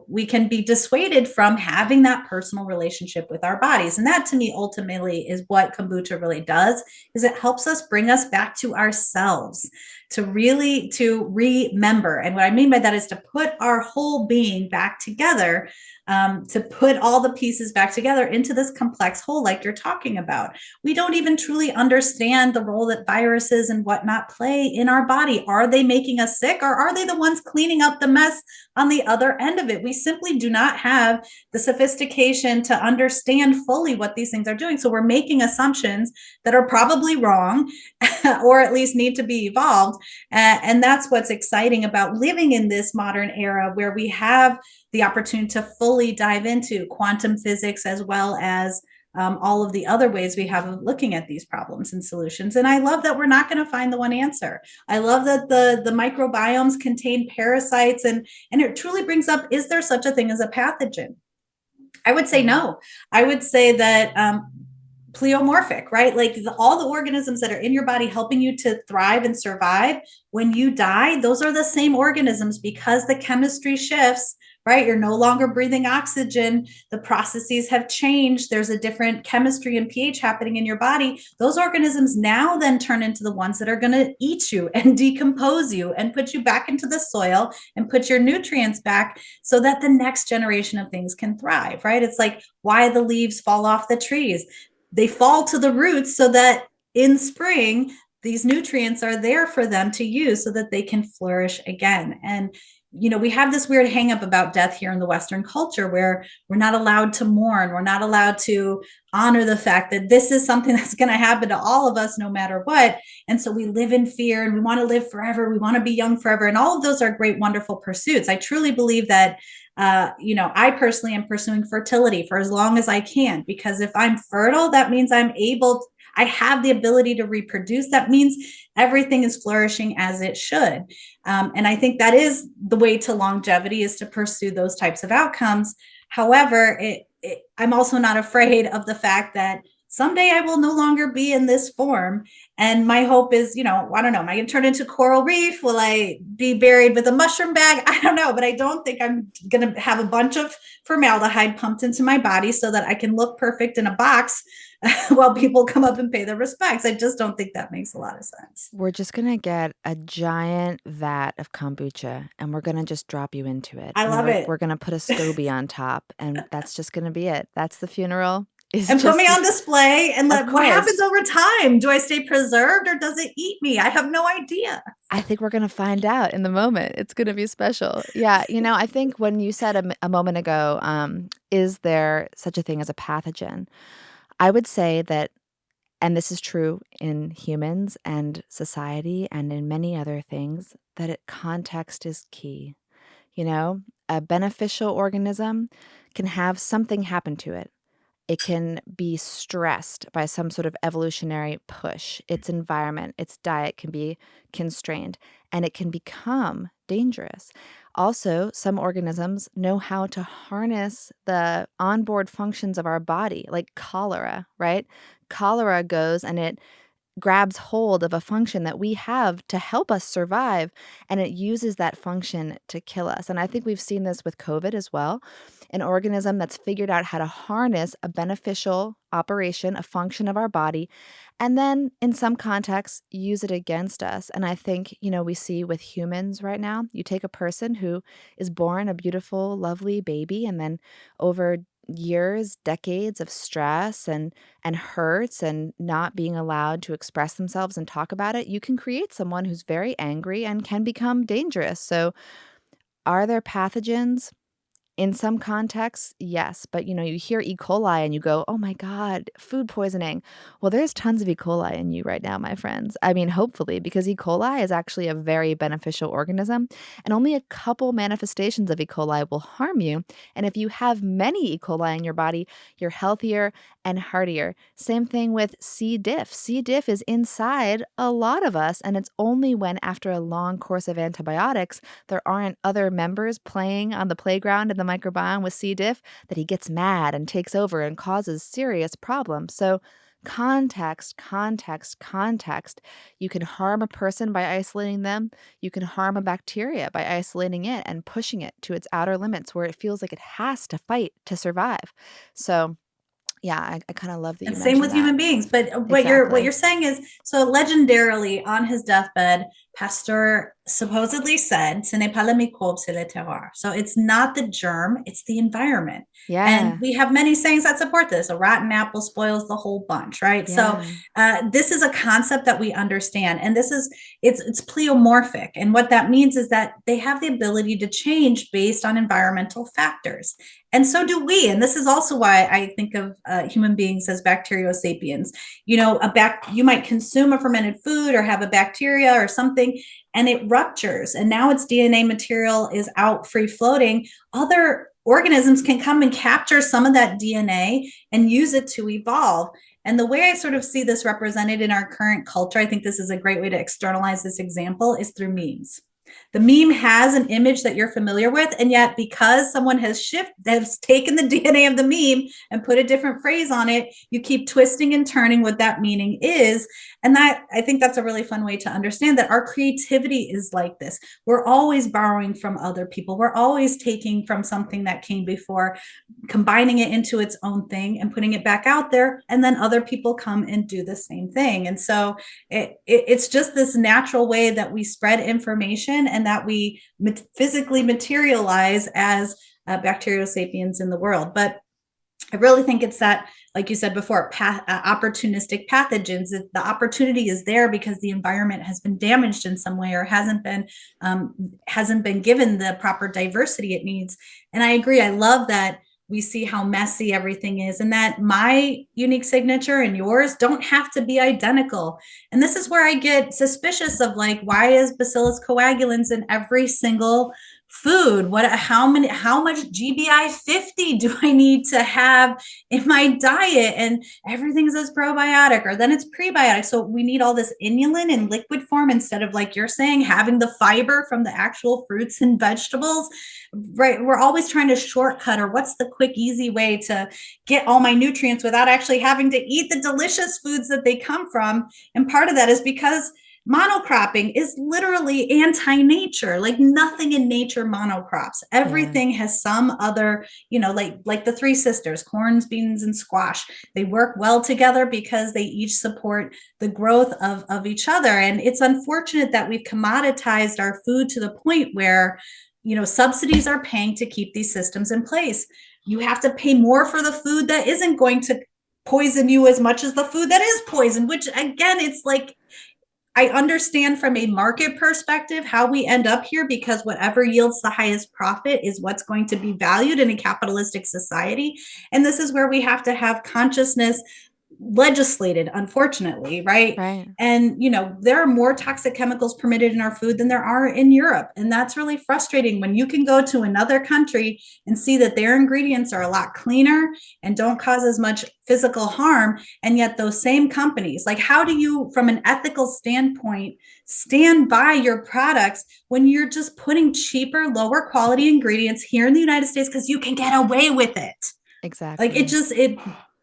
We can be dissuaded from having that personal relationship with our bodies. And that, to me, ultimately is what kombucha really does, is it helps us bring us back to ourselves, to remember. And what I mean by that is to put our whole being back together, to put all the pieces back together into this complex whole, like you're talking about. We don't even truly understand the role that viruses and whatnot play in our body. Are they making us sick, or are they the ones cleaning up the mess on the other end of it? We simply do not have the sophistication to understand fully what these things are doing. So we're making assumptions that are probably wrong or at least need to be evolved. And that's what's exciting about living in this modern era, where we have the opportunity to fully dive into quantum physics, as well as all of the other ways we have of looking at these problems and solutions. And I love that we're not going to find the one answer. I love that the microbiomes contain parasites, and it truly brings up, is there such a thing as a pathogen? I would say no. I would say that pleomorphic, right? Like all the organisms that are in your body helping you to thrive and survive, when you die, those are the same organisms, because the chemistry shifts, right? You're no longer breathing oxygen. The processes have changed. There's a different chemistry and pH happening in your body. Those organisms now then turn into the ones that are going to eat you and decompose you and put you back into the soil and put your nutrients back, so that the next generation of things can thrive, right? It's like why the leaves fall off the trees. They fall to the roots so that in spring, these nutrients are there for them to use so that they can flourish again. And we have this weird hang up about death here in the Western culture, where we're not allowed to mourn. We're not allowed to honor the fact that this is something that's going to happen to all of us no matter what. And so we live in fear, and we want to live forever. We want to be young forever. And all of those are great, wonderful pursuits. I truly believe that, I personally am pursuing fertility for as long as I can, because if I'm fertile, that means I have the ability to reproduce. That means everything is flourishing as it should. And I think that is the way to longevity, is to pursue those types of outcomes. However, I'm also not afraid of the fact that someday I will no longer be in this form. And my hope is, I don't know, am I going to turn into coral reef? Will I be buried with a mushroom bag? I don't know, but I don't think I'm going to have a bunch of formaldehyde pumped into my body so that I can look perfect in a box while people come up and pay their respects. I just don't think that makes a lot of sense. We're just going to get a giant vat of kombucha and we're going to just drop you into it. I love it. We're going to put a SCOBY on top, and that's just going to be it. That's the funeral. And put me on display, and what happens over time? Do I stay preserved, or does it eat me? I have no idea. I think we're going to find out in the moment. It's going to be special. Yeah. I think when you said a moment ago, is there such a thing as a pathogen? I would say that And this is true in humans and society and in many other things, that context is key. You know, a beneficial organism can have something happen to it. It can be stressed by some sort of evolutionary push. Its environment, its diet can be constrained, and it can become dangerous. Also, some organisms know how to harness the onboard functions of our body, like cholera, right? Cholera goes and it grabs hold of a function that we have to help us survive, and it uses that function to kill us. And I think we've seen this with COVID as well. An organism that's figured out how to harness a beneficial operation, a function of our body, and then in some contexts use it against us. And I think, we see with humans right now, you take a person who is born a beautiful, lovely baby, and then over years, decades of stress and hurts and not being allowed to express themselves and talk about it, you can create someone who's very angry and can become dangerous. So, are there pathogens? In some contexts, yes, but you hear E. coli and you go, "Oh my God, food poisoning." Well, there's tons of E. coli in you right now, my friends. I mean, hopefully, because E. coli is actually a very beneficial organism, and only a couple manifestations of E. coli will harm you. And if you have many E. coli in your body, you're healthier and heartier. Same thing with C. diff. C. diff is inside a lot of us, and it's only when, after a long course of antibiotics, there aren't other members playing on the playground in the microbiome with C. diff that he gets mad and takes over and causes serious problems. So context, context, context. You can harm a person by isolating them. You can harm a bacteria by isolating it and pushing it to its outer limits where it feels like it has to fight to survive. So yeah, I kind of love that you And same mentioned with that. human beings. But what you're Exactly. saying is, so legendarily on his deathbed, Pasteur supposedly said, "Ce n'est pas le microbe, c'est le terroir." So it's not the germ, it's the environment. And Yeah. we have many sayings that support this. A rotten apple spoils the whole bunch, right? So Yeah. this is a concept that we understand, and it's pleomorphic. And what that means is that they have the ability to change based on environmental factors. And so do we. And this is also why I think of human beings as bacteriosapiens. You might consume a fermented food or have a bacteria or something, and it ruptures. And now its DNA material is out free floating. Other organisms can come and capture some of that DNA and use it to evolve. And the way I sort of see this represented in our current culture, I think this is a great way to externalize this example, is through memes. The meme has an image that you're familiar with, and yet because someone has taken the DNA of the meme and put a different phrase on it, you keep twisting and turning what that meaning is. And that, I think that's a really fun way to understand that our creativity is like this. We're always borrowing from other people. We're always taking from something that came before, combining it into its own thing and putting it back out there. And then other people come and do the same thing. And so it's just this natural way that we spread information and that we physically materialize as bacteriosapiens in the world. But I really think it's that, like you said before, opportunistic pathogens. The opportunity is there because the environment has been damaged in some way or hasn't been given the proper diversity it needs. And I agree. I love that we see how messy everything is, and that my unique signature and yours don't have to be identical. And this is where I get suspicious of, like, why is Bacillus coagulans in every single food? How much GBI 50 do I need to have in my diet? And everything says probiotic, or then it's prebiotic. So we need all this inulin in liquid form instead of, like you're saying, having the fiber from the actual fruits and vegetables, right? We're always trying to shortcut, or what's the quick, easy way to get all my nutrients without actually having to eat the delicious foods that they come from. And part of that is because monocropping is literally anti-nature. Like, nothing in nature monocrops. Everything has some other, like the three sisters, corns, beans, and squash. They work well together because they each support the growth of each other. And it's unfortunate that we've commoditized our food to the point where, subsidies are paying to keep these systems in place. You have to pay more for the food that isn't going to poison you as much as the food that is poisoned, which, again, it's like, I understand from a market perspective how we end up here, because whatever yields the highest profit is what's going to be valued in a capitalistic society. And this is where we have to have consciousness legislated, unfortunately, right? Right. And, there are more toxic chemicals permitted in our food than there are in Europe. And that's really frustrating when you can go to another country and see that their ingredients are a lot cleaner and don't cause as much physical harm. And yet those same companies, like, how do you, from an ethical standpoint, stand by your products when you're just putting cheaper, lower quality ingredients here in the United States because you can get away with it? Like, Exactly.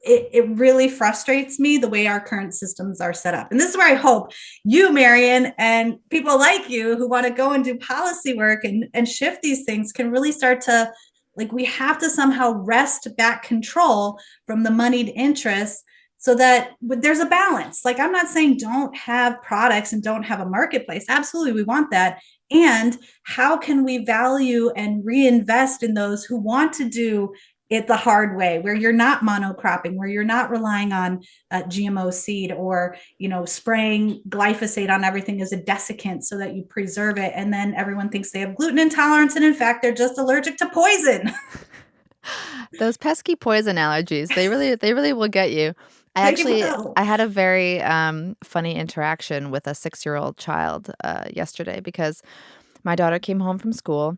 it really frustrates me the way our current systems are set up. And this is where I hope you, Marian, and people like you who want to go and do policy work and shift these things can really start to, like, we have to somehow wrest back control from the moneyed interests so that there's a balance. Like, I'm not saying don't have products and don't have a marketplace. Absolutely, we want that. And how can we value and reinvest in those who want to do it the hard way, where you're not monocropping, where you're not relying on GMO seed or, spraying glyphosate on everything as a desiccant so that you preserve it. And then everyone thinks they have gluten intolerance. And in fact, they're just allergic to poison. Those pesky poison allergies, they really will get you. They will. I had a very funny interaction with a 6-year-old child yesterday because my daughter came home from school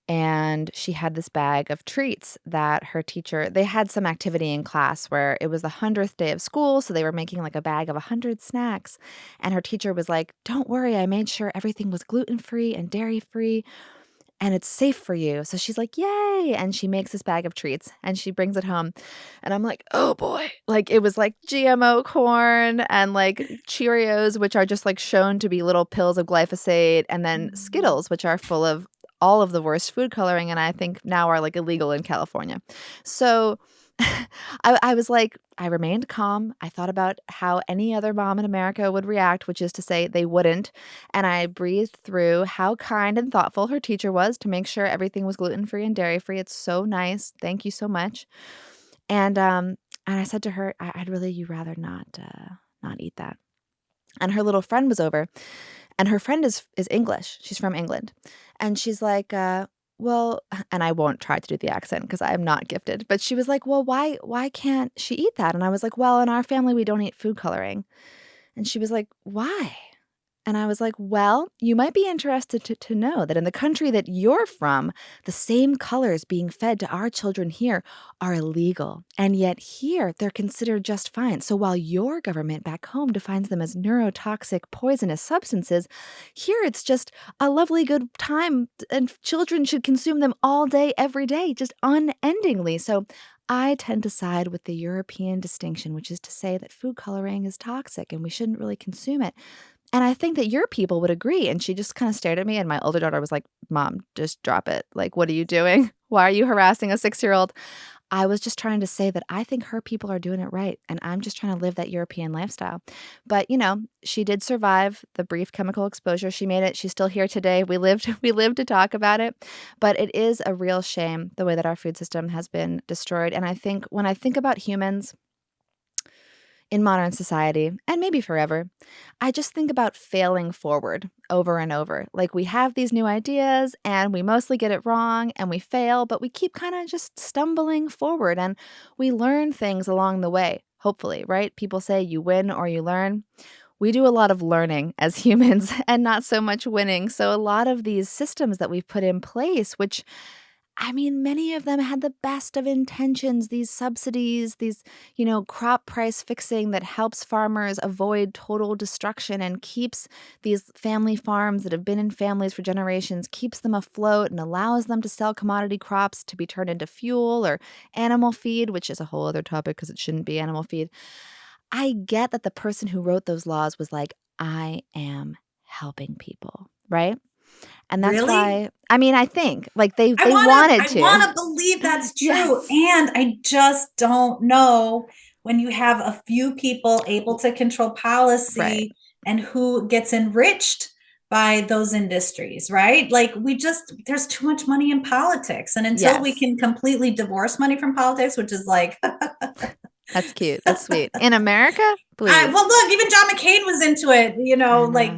and she had this bag of treats that her teacher, they had some activity in class where it was the 100th day of school, so they were making like a bag of 100 snacks. And her teacher was like, "Don't worry, I made sure everything was gluten-free and dairy-free and it's safe for you." So she's like, "Yay." And she makes this bag of treats and she brings it home. And I'm like, "Oh boy." Like, it was like GMO corn and like Cheerios, which are just like shown to be little pills of glyphosate, and then Skittles, which are full of all of the worst food coloring, and I think now are like illegal in California. So I was like, I remained calm. I thought about how any other mom in America would react, which is to say they wouldn't. And I breathed through how kind and thoughtful her teacher was to make sure everything was gluten-free and dairy-free. It's so nice. Thank you so much. And I said to her, I'd really you rather not eat that. And her little friend was over, and her friend is English. She's from England. And she's like, well, and I won't try to do the accent because I am not gifted, but she was like, well, why can't she eat that? And I was like, well, in our family, we don't eat food coloring. And she was like, why? And I was like, well, you might be interested to know that in the country that you're from, the same colors being fed to our children here are illegal. And yet here, they're considered just fine. So while your government back home defines them as neurotoxic, poisonous substances, here it's just a lovely good time. And children should consume them all day, every day, just unendingly. So I tend to side with the European distinction, which is to say that food coloring is toxic and we shouldn't really consume it. And I think that your people would agree. And she just kind of stared at me. And my older daughter was like, Mom, just drop it. Like, what are you doing? Why are you harassing a 6-year-old? I was just trying to say that I think her people are doing it right. And I'm just trying to live that European lifestyle. But, she did survive the brief chemical exposure. She made it. She's still here today. We lived to talk about it. But it is a real shame the way that our food system has been destroyed. And I think when I think about humans in modern society, and maybe forever, I just think about failing forward over and over. Like, we have these new ideas and we mostly get it wrong and we fail, but we keep kind of just stumbling forward and we learn things along the way, hopefully, right? People say you win or you learn. We do a lot of learning as humans and not so much winning. So a lot of these systems that we've put in place, which many of them had the best of intentions, these subsidies, these, crop price fixing that helps farmers avoid total destruction and keeps these family farms that have been in families for generations, keeps them afloat and allows them to sell commodity crops to be turned into fuel or animal feed, which is a whole other topic because it shouldn't be animal feed. I get that the person who wrote those laws was like, I am helping people, right? And that's Really? why, I think like they wanted to. I want to believe that's true. Yes. And I just don't know when you have a few people able to control policy Right. and who gets enriched by those industries, right? Like, there's too much money in politics. And until we Yes. can completely divorce money from politics, which is like, That's cute. That's sweet. In America, please. well, look, even John McCain was into it, I know. like,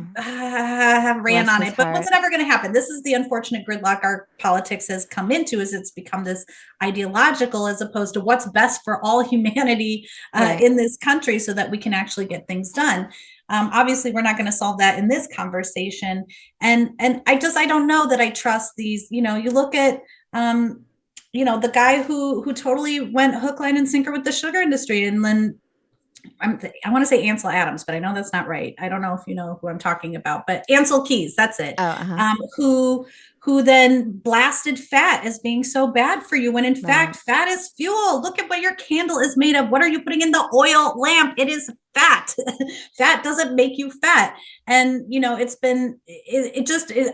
have ran Bless on his it, but what's heart. it ever going to happen? This is the unfortunate gridlock our politics has come into, is it's become this ideological as opposed to what's best for all humanity Right. in this country so that we can actually get things done. Obviously, we're not going to solve that in this conversation. And I don't know that I trust these, you look at, the guy who totally went hook, line, and sinker with the sugar industry. And then I want to say Ansel Adams, but I know that's not right. I don't know if you know who I'm talking about, but Ansel Keys, that's it. Oh, uh-huh. Who then blasted fat as being so bad for you, when in fact, fat is fuel. Look at what your candle is made of. What are you putting in the oil lamp? It is fat. Fat doesn't make you fat. And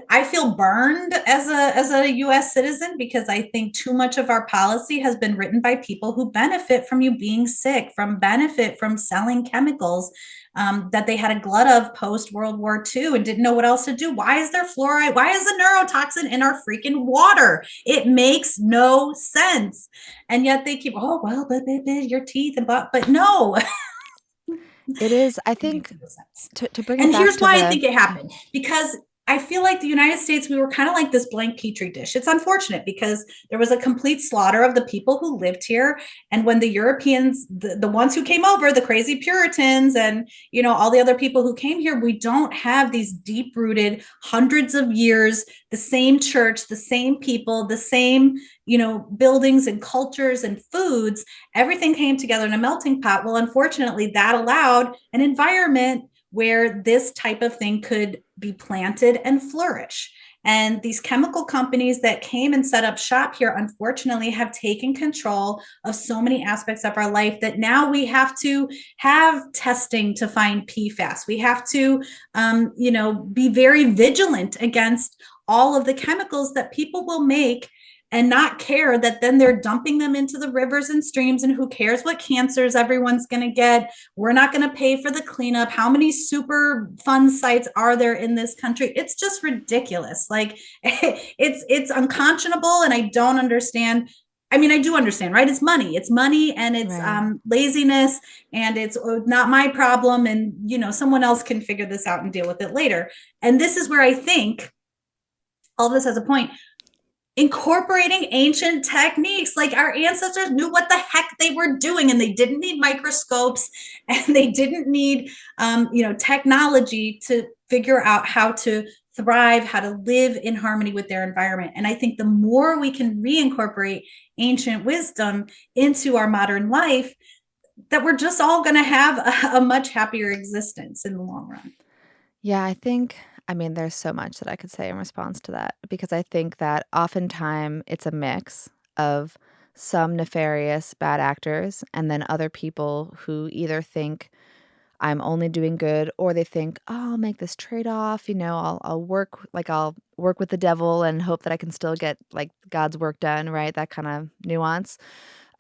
I feel burned as a US citizen, because I think too much of our policy has been written by people who benefit from you being sick, benefit from selling chemicals that they had a glut of post World War II and didn't know what else to do. Why is there fluoride? Why is a neurotoxin in our freaking water? It makes no sense. And yet they keep, your teeth and but no. It is, I think, to bring it And back here's to why I think it happened, because I feel like the United States, we were kind of like this blank petri dish. It's unfortunate because there was a complete slaughter of the people who lived here. And when the Europeans, the ones who came over, the crazy Puritans and, all the other people who came here, we don't have these deep rooted hundreds of years, the same church, the same people, the same, buildings and cultures and foods. Everything came together in a melting pot. Well, unfortunately, that allowed an environment where this type of thing could be planted and flourish. And these chemical companies that came and set up shop here, unfortunately, have taken control of so many aspects of our life that now we have to have testing to find PFAS. We have to, be very vigilant against all of the chemicals that people will make and not care that then they're dumping them into the rivers and streams. And who cares what cancers everyone's going to get? We're not going to pay for the cleanup. How many super fun sites are there in this country? It's just ridiculous. Like it's unconscionable. And I don't understand. I mean, I do understand, right? It's money and it's laziness, and it's not my problem. And, someone else can figure this out and deal with it later. And this is where I think all this has a point. Incorporating ancient techniques, like our ancestors knew what the heck they were doing, and they didn't need microscopes, and they didn't need technology to figure out how to thrive, how to live in harmony with their environment. And I think the more we can reincorporate ancient wisdom into our modern life, that we're just all going to have a much happier existence in the long run. Yeah, I mean, there's so much that I could say in response to that, because I think that oftentimes it's a mix of some nefarious bad actors and then other people who either think I'm only doing good, or they think, oh, I'll make this trade-off, I'll work with the devil and hope that I can still get like God's work done, right? That kind of nuance.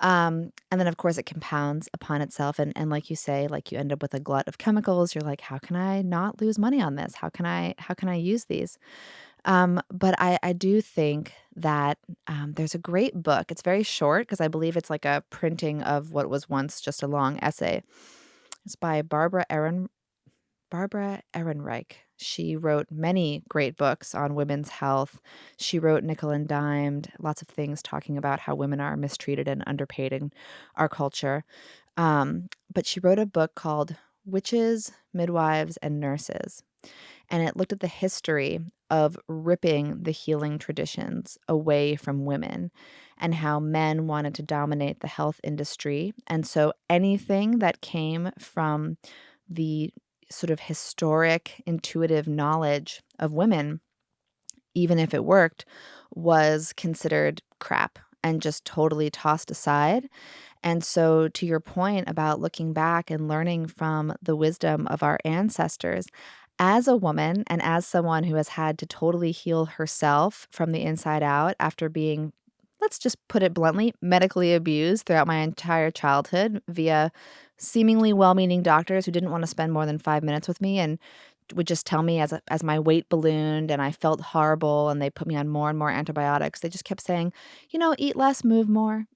And then of course it compounds upon itself. And like you say, like you end up with a glut of chemicals. You're like, how can I not lose money on this? How can I use these? But I do think that there's a great book. It's very short because I believe it's like a printing of what was once just a long essay. It's by Barbara Ehrenreich. She wrote many great books on women's health. She wrote Nickel and Dimed, lots of things talking about how women are mistreated and underpaid in our culture. But she wrote a book called Witches, Midwives, and Nurses. And it looked at the history of ripping the healing traditions away from women and how men wanted to dominate the health industry. And so anything that came from the sort of historic, intuitive knowledge of women, even if it worked, was considered crap and just totally tossed aside. And so to your point about looking back and learning from the wisdom of our ancestors, as a woman and as someone who has had to totally heal herself from the inside out after being, let's just put it bluntly, medically abused throughout my entire childhood via seemingly well-meaning doctors who didn't want to spend more than 5 minutes with me and would just tell me as my weight ballooned and I felt horrible and they put me on more and more antibiotics. They just kept saying, eat less, move more,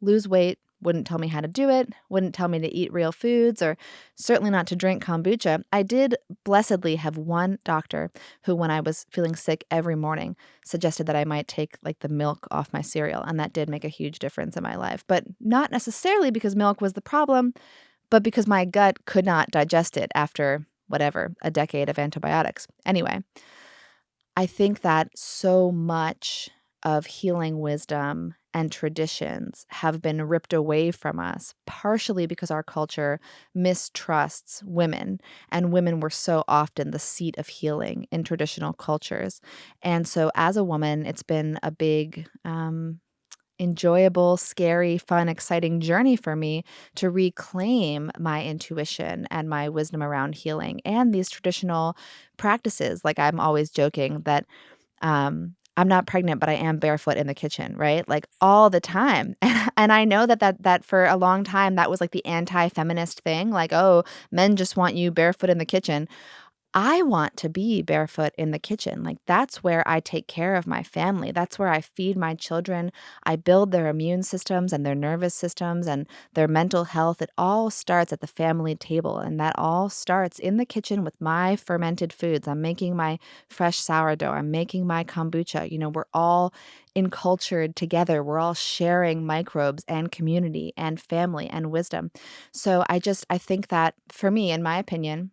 lose weight, wouldn't tell me how to do it, wouldn't tell me to eat real foods, or certainly not to drink kombucha. I did blessedly have one doctor who, when I was feeling sick every morning, suggested that I might take like the milk off my cereal. And that did make a huge difference in my life, but not necessarily because milk was the problem, but because my gut could not digest it after whatever, a decade of antibiotics. Anyway, I think that so much of healing wisdom and traditions have been ripped away from us, partially because our culture mistrusts women, and women were so often the seat of healing in traditional cultures. And so, as a woman, it's been a big, enjoyable, scary, fun, exciting journey for me to reclaim my intuition and my wisdom around healing and these traditional practices. Like, I'm always joking that I'm not pregnant, but I am barefoot in the kitchen, right? Like all the time. And I know that for a long time that was like the anti-feminist thing, like, oh, men just want you barefoot in the kitchen. I want to be barefoot in the kitchen. Like, that's where I take care of my family. That's where I feed my children. I build their immune systems and their nervous systems and their mental health. It all starts at the family table. And that all starts in the kitchen with my fermented foods. I'm making my fresh sourdough. I'm making my kombucha. We're all encultured together. We're all sharing microbes and community and family and wisdom. So I think that for me, in my opinion,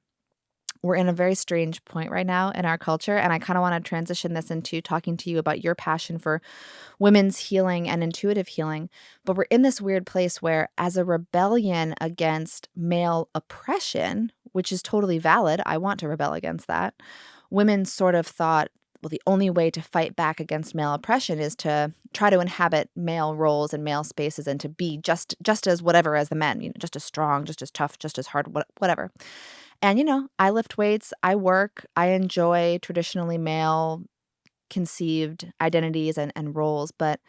we're in a very strange point right now in our culture, and I kind of want to transition this into talking to you about your passion for women's healing and intuitive healing. But we're in this weird place where, as a rebellion against male oppression, which is totally valid, I want to rebel against that, women sort of thought, well, the only way to fight back against male oppression is to try to inhabit male roles and male spaces and to be just as whatever as the men, just as strong, just as tough, just as hard, whatever. And, I lift weights, I work, I enjoy traditionally male conceived identities and roles, but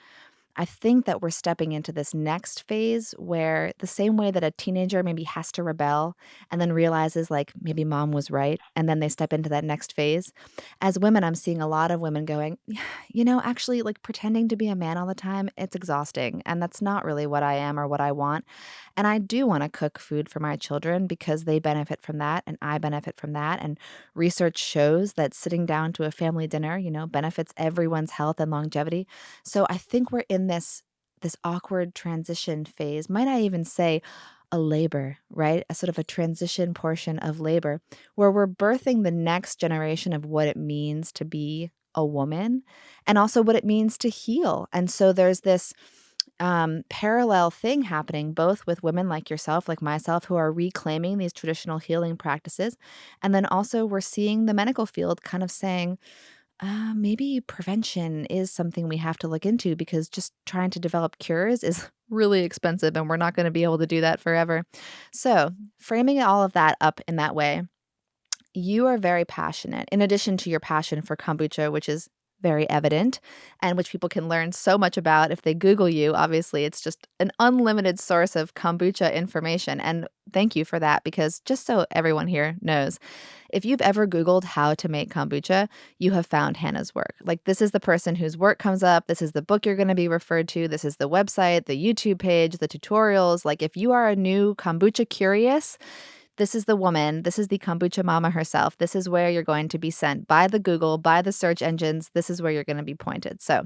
I think that we're stepping into this next phase where the same way that a teenager maybe has to rebel and then realizes like maybe mom was right, and then they step into that next phase. As women, I'm seeing a lot of women going, actually like pretending to be a man all the time, it's exhausting. And that's not really what I am or what I want. And I do want to cook food for my children because they benefit from that and I benefit from that. And research shows that sitting down to a family dinner, benefits everyone's health and longevity. So I think we're in this awkward transition phase. Might I even say a labor, right? A sort of a transition portion of labor where we're birthing the next generation of what it means to be a woman and also what it means to heal. And so there's this parallel thing happening both with women like yourself, like myself, who are reclaiming these traditional healing practices. And then also we're seeing the medical field kind of saying, maybe prevention is something we have to look into because just trying to develop cures is really expensive and we're not going to be able to do that forever. So, framing all of that up in that way, you are very passionate, in addition to your passion for kombucha, which is very evident and which people can learn so much about if they Google you. Obviously, it's just an unlimited source of kombucha information. And thank you for that, because just so everyone here knows, if you've ever Googled how to make kombucha, you have found Hannah's work. Like, this is the person whose work comes up. This is the book you're going to be referred to. This is the website, the YouTube page, the tutorials. Like, if you are a new kombucha curious, this is the woman. This is the kombucha mama herself. This is where you're going to be sent by the Google, by the search engines. This is where you're going to be pointed. So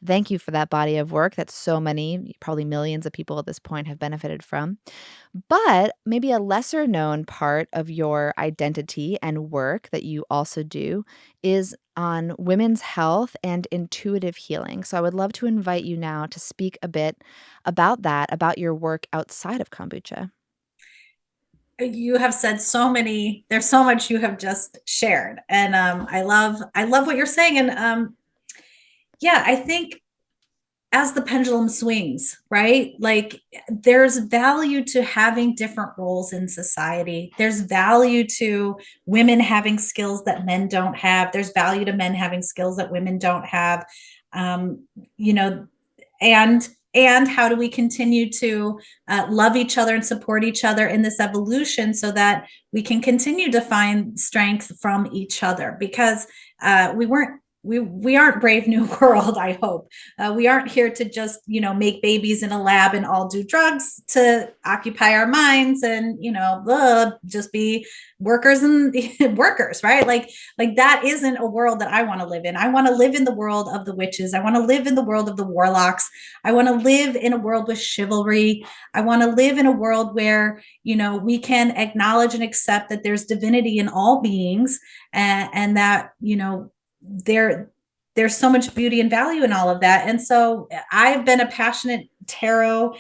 thank you for that body of work that so many, probably millions of people at this point have benefited from. But maybe a lesser known part of your identity and work that you also do is on women's health and intuitive healing. So I would love to invite you now to speak a bit about that, about your work outside of kombucha. You have said there's so much you have just shared. And I love what you're saying. And yeah, I think as the pendulum swings, right? Like, there's value to having different roles in society. There's value to women having skills that men don't have. There's value to men having skills that women don't have. You know, and how do we continue to love each other and support each other in this evolution so that we can continue to find strength from each other? Because we weren't we aren't Brave New World, I hope. We aren't here to just, make babies in a lab and all do drugs to occupy our minds and, just be workers and workers, right? Like that isn't a world that I want to live in. I want to live in the world of the witches. I want to live in the world of the warlocks. I want to live in a world with chivalry. I want to live in a world where, we can acknowledge and accept that there's divinity in all beings, and that, there's so much beauty and value in all of that. And so I've been a passionate tarot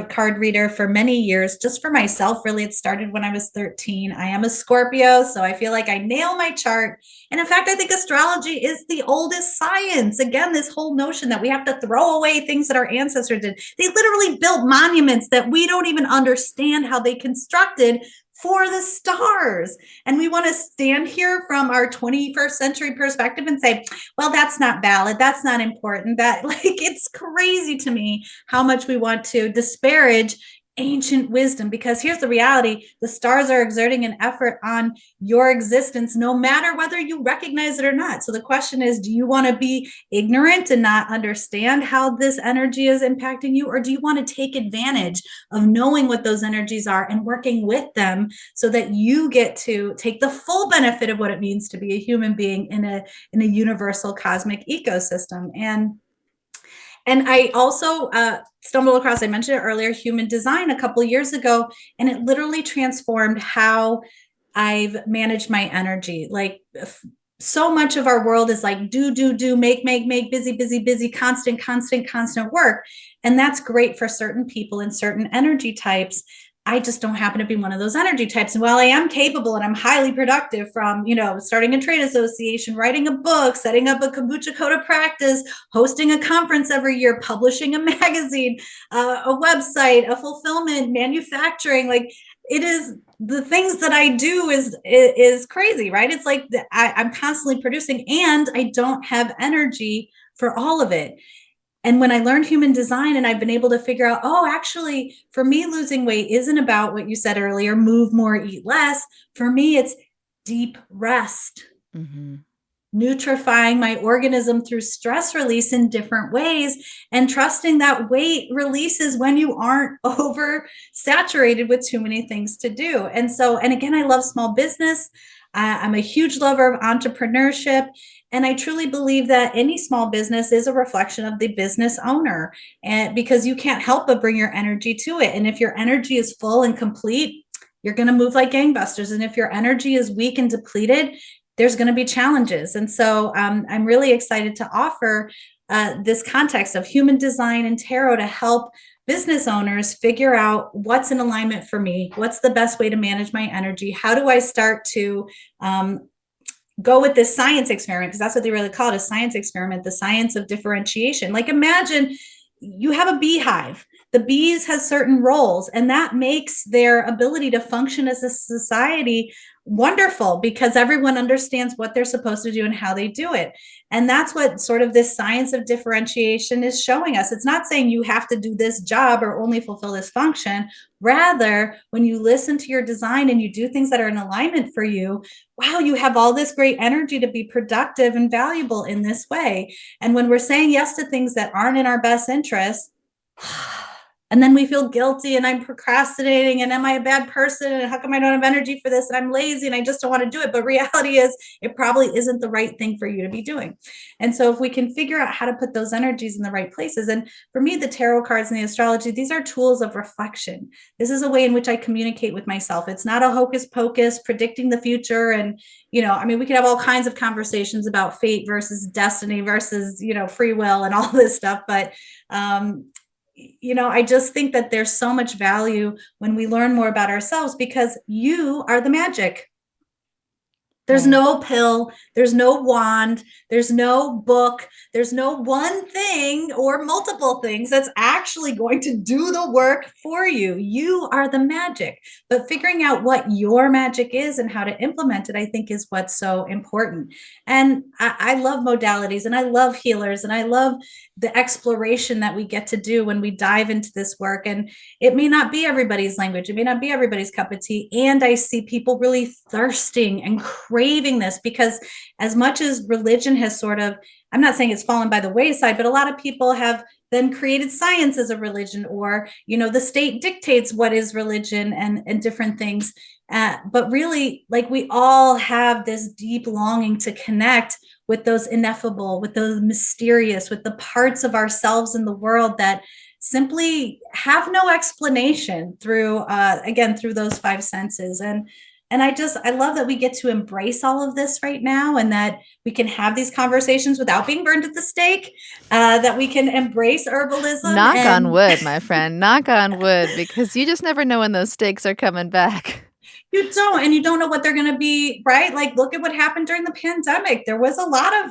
card reader for many years, just for myself. Really, it started when I was 13. I am a Scorpio, so I feel like I nail my chart. And in fact, I think astrology is the oldest science. Again, this whole notion that we have to throw away things that our ancestors did. They literally built monuments that we don't even understand how they constructed for the stars. And we want to stand here from our 21st century perspective and say, well, that's not valid. That's not important. That, it's crazy to me how much we want to disparage ancient wisdom, because here's the reality: the stars are exerting an effort on your existence, no matter whether you recognize it or not. So the question is, do you want to be ignorant and not understand how this energy is impacting you? Or do you want to take advantage of knowing what those energies are and working with them so that you get to take the full benefit of what it means to be a human being in a universal cosmic ecosystem? And I also stumbled across, I mentioned it earlier, human design a couple of years ago, and it literally transformed how I've managed my energy. Like, so much of our world is like do, make, busy, constant work. And that's great for certain people and certain energy types. I just don't happen to be one of those energy types. And while I am capable and I'm highly productive, from, starting a trade association, writing a book, setting up a kombucha code of practice, hosting a conference every year, publishing a magazine, a website, a fulfillment, manufacturing, like, it is the things that I do is crazy, right? It's like I'm constantly producing, and I don't have energy for all of it. And when I learned human design and I've been able to figure out, oh, actually, for me, losing weight isn't about what you said earlier, move more, eat less. For me, it's deep rest, nutrifying my organism through stress release in different ways, and trusting that weight releases when you aren't oversaturated with too many things to do. And again, I love small business. I'm a huge lover of entrepreneurship. And I truly believe that any small business is a reflection of the business owner, and because you can't help but bring your energy to it. And if your energy is full and complete, you're going to move like gangbusters. And if your energy is weak and depleted, there's going to be challenges. And so I'm really excited to offer this context of human design and tarot to help business owners figure out what's in alignment for me. What's the best way to manage my energy? How do I start to go with this science experiment? Because that's what they really call it, a science experiment, the science of differentiation. Like, imagine you have a beehive. The bees have certain roles, and that makes their ability to function as a society wonderful, because everyone understands what they're supposed to do and how they do it. And that's what sort of this science of differentiation is showing us. It's not saying you have to do this job or only fulfill this function. Rather, when you listen to your design and you do things that are in alignment for you, wow, you have all this great energy to be productive and valuable in this way. And when we're saying yes to things that aren't in our best interest, and then we feel guilty, and I'm procrastinating, and am I a bad person, and how come I don't have energy for this, and I'm lazy and I just don't want to do it. But reality is, it probably isn't the right thing for you to be doing. And so if we can figure out how to put those energies in the right places, and for me, the tarot cards and the astrology, these are tools of reflection. This is a way in which I communicate with myself. It's not a hocus pocus predicting the future. And we could have all kinds of conversations about fate versus destiny versus free will and all this stuff, but I just think that there's so much value when we learn more about ourselves, because you are the magic. There's no pill, there's no wand, there's no book, there's no one thing or multiple things that's actually going to do the work for you. You are the magic. But figuring out what your magic is and how to implement it, I think, is what's so important. And I love modalities, and I love healers, and I love the exploration that we get to do when we dive into this work. And it may not be everybody's language, it may not be everybody's cup of tea. And I see people really thirsting and craving this, because as much as religion has sort of, I'm not saying it's fallen by the wayside, but a lot of people have then created science as a religion, or, the state dictates what is religion and different things. But really, like, we all have this deep longing to connect with those ineffable, with those mysterious, with the parts of ourselves in the world that simply have no explanation through, again, through those five senses. And I love that we get to embrace all of this right now, and that we can have these conversations without being burned at the stake, that we can embrace herbalism. Knock on wood, my friend. Knock on wood, because you just never know when those stakes are coming back. You don't, and you don't know what they're going to be, right? Like, look at what happened during the pandemic. There was a lot of,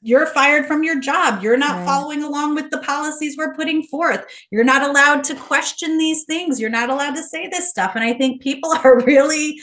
you're fired from your job. You're not following along with the policies we're putting forth. You're not allowed to question these things. You're not allowed to say this stuff. And I think people are really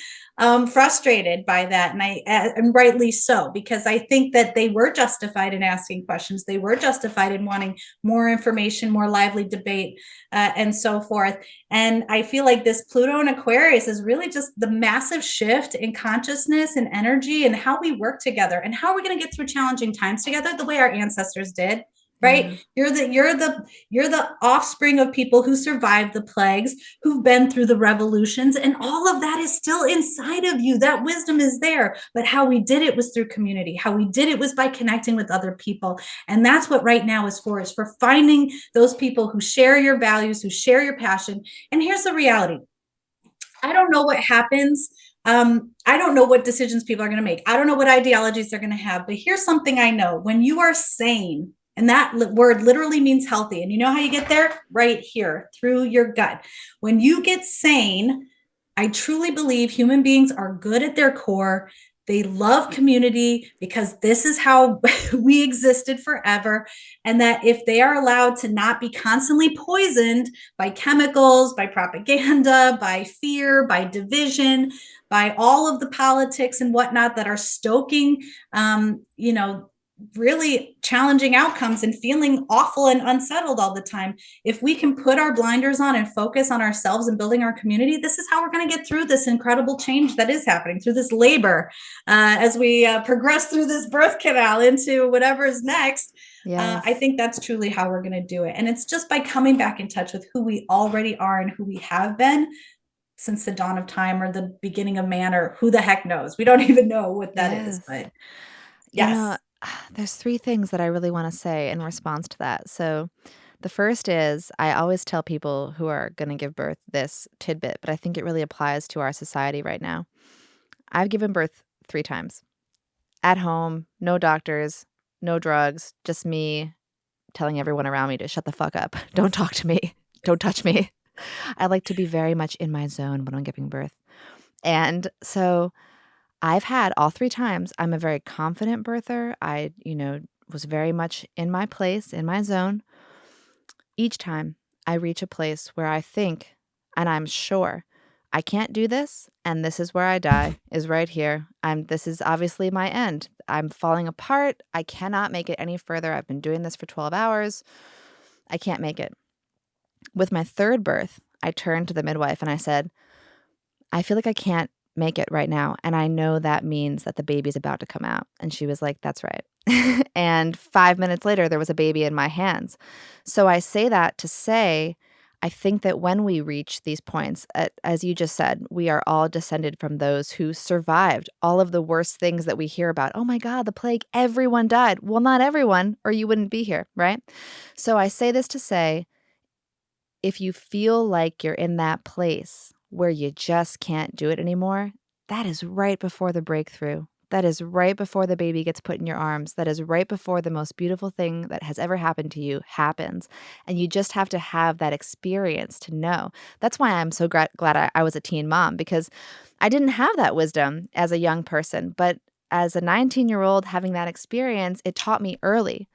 frustrated by that, and rightly so, because I think that they were justified in asking questions. They were justified in wanting more information, more lively debate, and so forth. And I feel like this Pluto and Aquarius is really just the massive shift in consciousness and energy, and how we work together, and how we're going to get through challenging times together the way our ancestors did. Right? You're the offspring of people who survived the plagues, who've been through the revolutions, and all of that is still inside of you. That wisdom is there. But how we did it was through community. How we did it was by connecting with other people. And that's what right now is for finding those people who share your values, who share your passion. And here's the reality. I don't know what happens. I don't know what decisions people are going to make. I don't know what ideologies they're going to have. But here's something I know. When you are sane, and that word literally means healthy. And you know how you get there? Right here, through your gut. When you get sane, I truly believe human beings are good at their core. They love community, because this is how we existed forever. And that if they are allowed to not be constantly poisoned by chemicals, by propaganda, by fear, by division, by all of the politics and whatnot that are stoking, really challenging outcomes and feeling awful and unsettled all the time. If we can put our blinders on and focus on ourselves and building our community, this is how we're going to get through this incredible change that is happening, through this labor, as we progress through this birth canal into whatever is next. Yes. I think that's truly how we're going to do it. And it's just by coming back in touch with who we already are and who we have been since the dawn of time, or the beginning of man, or who the heck knows. We don't even know what that is, but yes. There's three things that I really want to say in response to that. So the first is, I always tell people who are going to give birth this tidbit, but I think it really applies to our society right now. I've given birth 3 times. At home, no doctors, no drugs, just me telling everyone around me to shut the fuck up. Don't talk to me. Don't touch me. I like to be very much in my zone when I'm giving birth. And so I've had all 3 times. I'm a very confident birther. I, was very much in my place, in my zone. Each time I reach a place where I think, and I'm sure, I can't do this, and this is where I die, is right here. This is obviously my end. I'm falling apart. I cannot make it any further. I've been doing this for 12 hours. I can't make it. With my 3rd birth, I turned to the midwife and I said, I feel like I can't make it right now, and I know that means that the baby's about to come out. And she was like, that's right. And 5 minutes later, there was a baby in my hands. So I say that to say, I think that when we reach these points, as you just said, we are all descended from those who survived all of the worst things that we hear about. Oh my God, the plague, everyone died. Well, not everyone, or you wouldn't be here, right? So I say this to say, if you feel like you're in that place where you just can't do it anymore, that is right before the breakthrough. That is right before the baby gets put in your arms. That is right before the most beautiful thing that has ever happened to you happens. And you just have to have that experience to know. That's why I'm so glad I was a teen mom, because I didn't have that wisdom as a young person. But as a 19-year-old having that experience, it taught me early,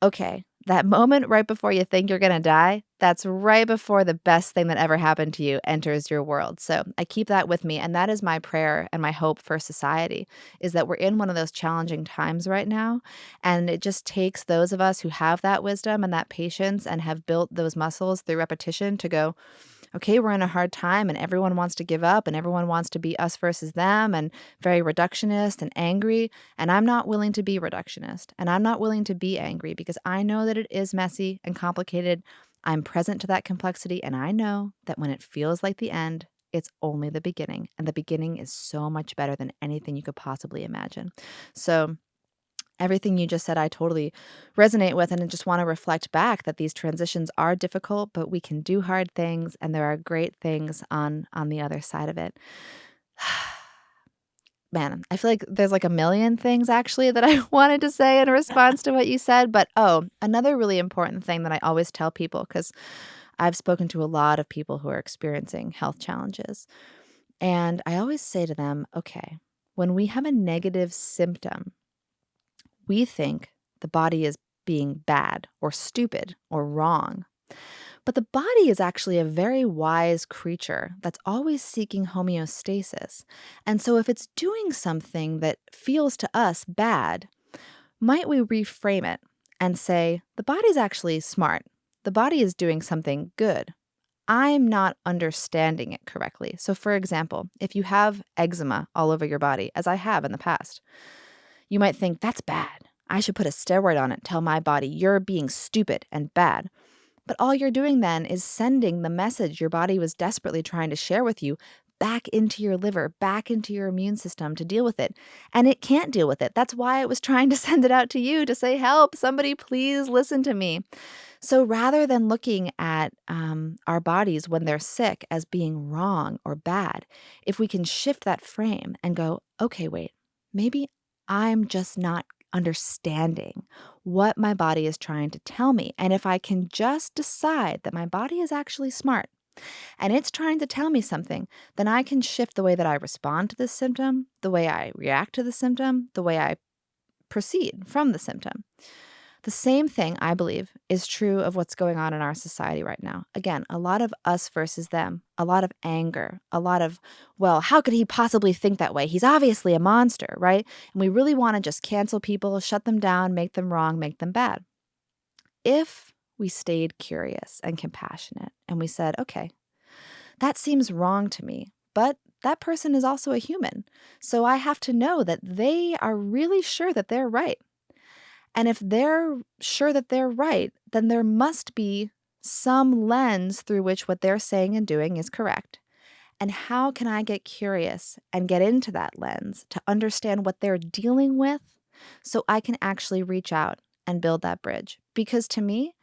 okay, that moment right before you think you're going to die, that's right before the best thing that ever happened to you enters your world. So I keep that with me. And that is my prayer and my hope for society, is that we're in one of those challenging times right now. And it just takes those of us who have that wisdom and that patience and have built those muscles through repetition to go, Okay, we're in a hard time and everyone wants to give up and everyone wants to be us versus them and very reductionist and angry. And I'm not willing to be reductionist and I'm not willing to be angry because I know that it is messy and complicated. I'm present to that complexity and I know that when it feels like the end, it's only the beginning. And the beginning is so much better than anything you could possibly imagine. So, everything you just said, I totally resonate with, and I just want to reflect back that these transitions are difficult, but we can do hard things, and there are great things on the other side of it. Man, I feel like there's like a million things actually that I wanted to say in response to what you said, but another really important thing that I always tell people, because I've spoken to a lot of people who are experiencing health challenges, and I always say to them, okay, when we have a negative symptom, we think the body is being bad or stupid or wrong. But the body is actually a very wise creature that's always seeking homeostasis. And so if it's doing something that feels to us bad, might we reframe it and say, the body's actually smart. The body is doing something good. I'm not understanding it correctly. So, for example, if you have eczema all over your body, as I have in the past, you might think, that's bad. I should put a steroid on it, tell my body you're being stupid and bad. But all you're doing then is sending the message your body was desperately trying to share with you back into your liver, back into your immune system to deal with it. And it can't deal with it. That's why it was trying to send it out to you to say, help, somebody please listen to me. So rather than looking at our bodies when they're sick as being wrong or bad, if we can shift that frame and go, okay, wait, maybe I'm just not understanding what my body is trying to tell me. And if I can just decide that my body is actually smart and it's trying to tell me something, then I can shift the way that I respond to this symptom, the way I react to the symptom, the way I proceed from the symptom. The same thing, I believe, is true of what's going on in our society right now. Again, a lot of us versus them, a lot of anger, a lot of, well, how could he possibly think that way? He's obviously a monster, right? And we really want to just cancel people, shut them down, make them wrong, make them bad. If we stayed curious and compassionate and we said, okay, that seems wrong to me, but that person is also a human. So I have to know that they are really sure that they're right. And if they're sure that they're right, then there must be some lens through which what they're saying and doing is correct. And how can I get curious and get into that lens to understand what they're dealing with so I can actually reach out and build that bridge? Because to me,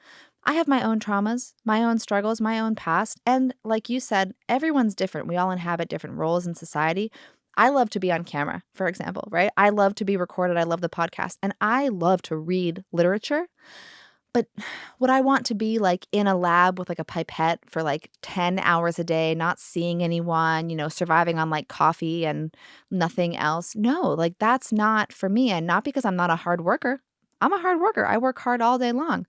I have my own traumas, my own struggles, my own past. And like you said, everyone's different. We all inhabit different roles in society. I love to be on camera, for example, right? I love to be recorded. I love the podcast. And I love to read literature. But would I want to be like in a lab with like a pipette for like 10 hours a day, not seeing anyone, surviving on like coffee and nothing else? No, like that's not for me. And not because I'm not a hard worker. I'm a hard worker. I work hard all day long.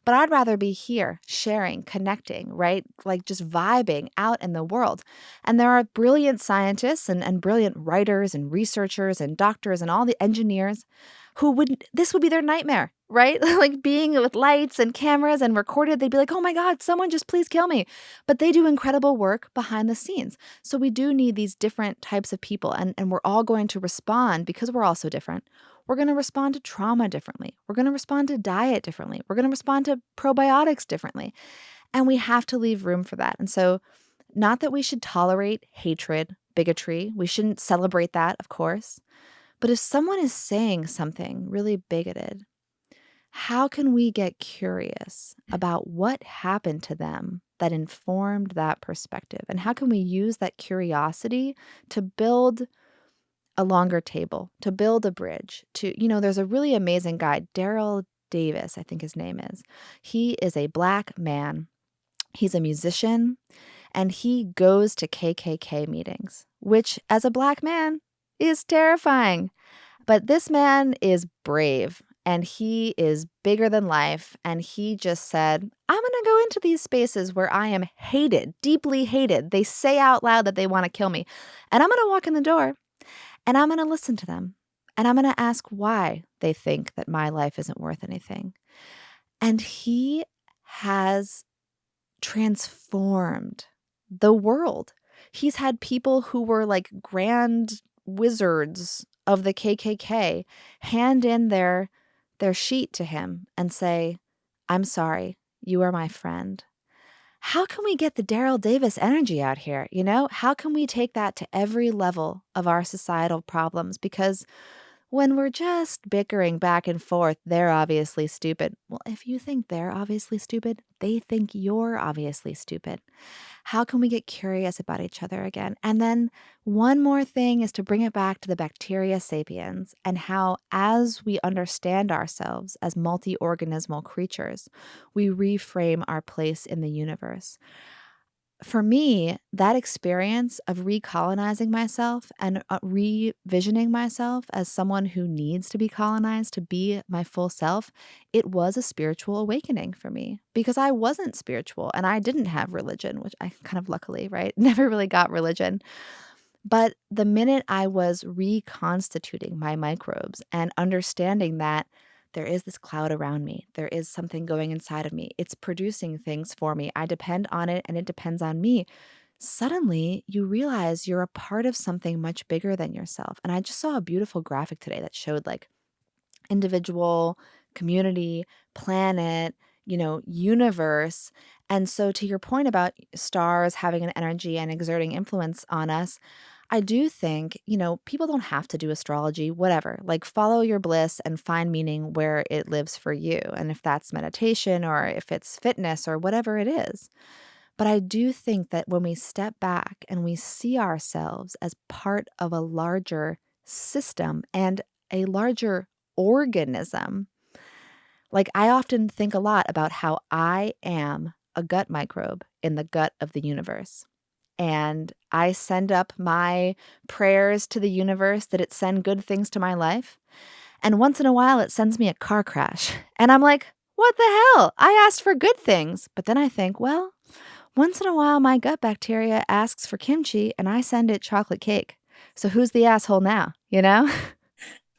But I'd rather be here, sharing, connecting, right? Like just vibing out in the world. And there are brilliant scientists and brilliant writers and researchers and doctors and all the engineers this would be their nightmare, right? Like being with lights and cameras and recorded, they'd be like, oh my God, someone just please kill me. But they do incredible work behind the scenes. So we do need these different types of people, and we're all going to respond because we're all so different. We're going to respond to trauma differently. We're going to respond to diet differently. We're going to respond to probiotics differently. And we have to leave room for that. And so, not that we should tolerate hatred, bigotry. We shouldn't celebrate that, of course. But if someone is saying something really bigoted, how can we get curious about what happened to them that informed that perspective? And how can we use that curiosity to build a longer table, to build a bridge, there's a really amazing guy, Daryl Davis, I think his name is. He is a Black man. He's a musician, and he goes to KKK meetings, which as a Black man is terrifying. But this man is brave, and he is bigger than life. And he just said, I'm going to go into these spaces where I am hated, deeply hated. They say out loud that they want to kill me. And I'm going to walk in the door. And I'm going to listen to them. And I'm going to ask why they think that my life isn't worth anything. And he has transformed the world. He's had people who were like grand wizards of the KKK hand in their sheet to him and say, "I'm sorry, you are my friend." How can we get the Daryl Davis energy out here? How can we take that to every level of our societal problems? Because when we're just bickering back and forth, they're obviously stupid. Well, if you think they're obviously stupid, they think you're obviously stupid. How can we get curious about each other again? And then one more thing is to bring it back to the bacteria sapiens and how, as we understand ourselves as multi-organismal creatures, we reframe our place in the universe. For me, that experience of recolonizing myself and revisioning myself as someone who needs to be colonized to be my full self, it was a spiritual awakening for me because I wasn't spiritual and I didn't have religion, which I kind of luckily, right? Never really got religion. But the minute I was reconstituting my microbes and understanding that there is this cloud around me, there is something going inside of me, it's producing things for me, I depend on it and it depends on me. Suddenly, you realize you're a part of something much bigger than yourself. And I just saw a beautiful graphic today that showed like individual, community, planet, universe. And so, to your point about stars having an energy and exerting influence on us, I do think, people don't have to do astrology, whatever. Like, follow your bliss and find meaning where it lives for you. And if that's meditation or if it's fitness or whatever it is. But I do think that when we step back and we see ourselves as part of a larger system and a larger organism, like I often think a lot about how I am a gut microbe in the gut of the universe. And I send up my prayers to the universe that it send good things to my life. And once in a while, it sends me a car crash. And I'm like, what the hell? I asked for good things. But then I think, well, once in a while, my gut bacteria asks for kimchi and I send it chocolate cake. So who's the asshole now,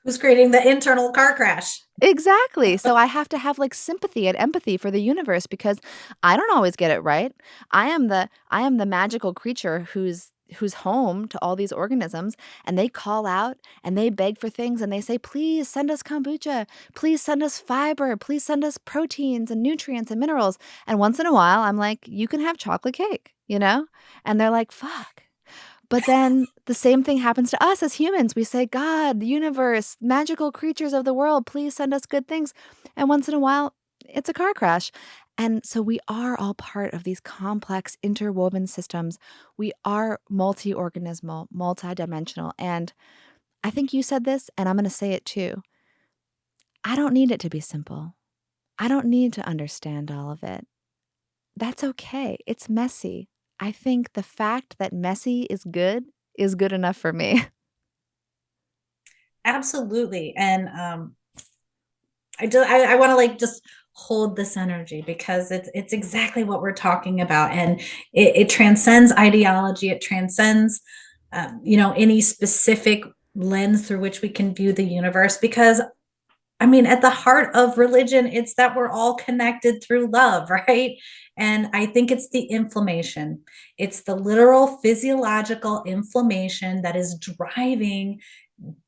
Who's creating the internal car crash? Exactly. So I have to have like sympathy and empathy for the universe because I don't always get it right. I am the magical creature who's home to all these organisms, and they call out and they beg for things and they say, "Please send us kombucha. Please send us fiber. Please send us proteins and nutrients and minerals." And once in a while, I'm like, "You can have chocolate cake," And they're like, "Fuck." But then the same thing happens to us as humans. We say, "God, the universe, magical creatures of the world, please send us good things." And once in a while, it's a car crash. And so we are all part of these complex interwoven systems. We are multi-organismal, multidimensional. And I think you said this, and I'm going to say it too. I don't need it to be simple. I don't need to understand all of it. That's okay. It's messy. I think the fact that messy is good enough for me. Absolutely. And I want to like just hold this energy because it's exactly what we're talking about, and it transcends ideology. It transcends any specific lens through which we can view the universe, because I mean, at the heart of religion, it's that we're all connected through love, right? And I think it's the inflammation. It's the literal physiological inflammation that is driving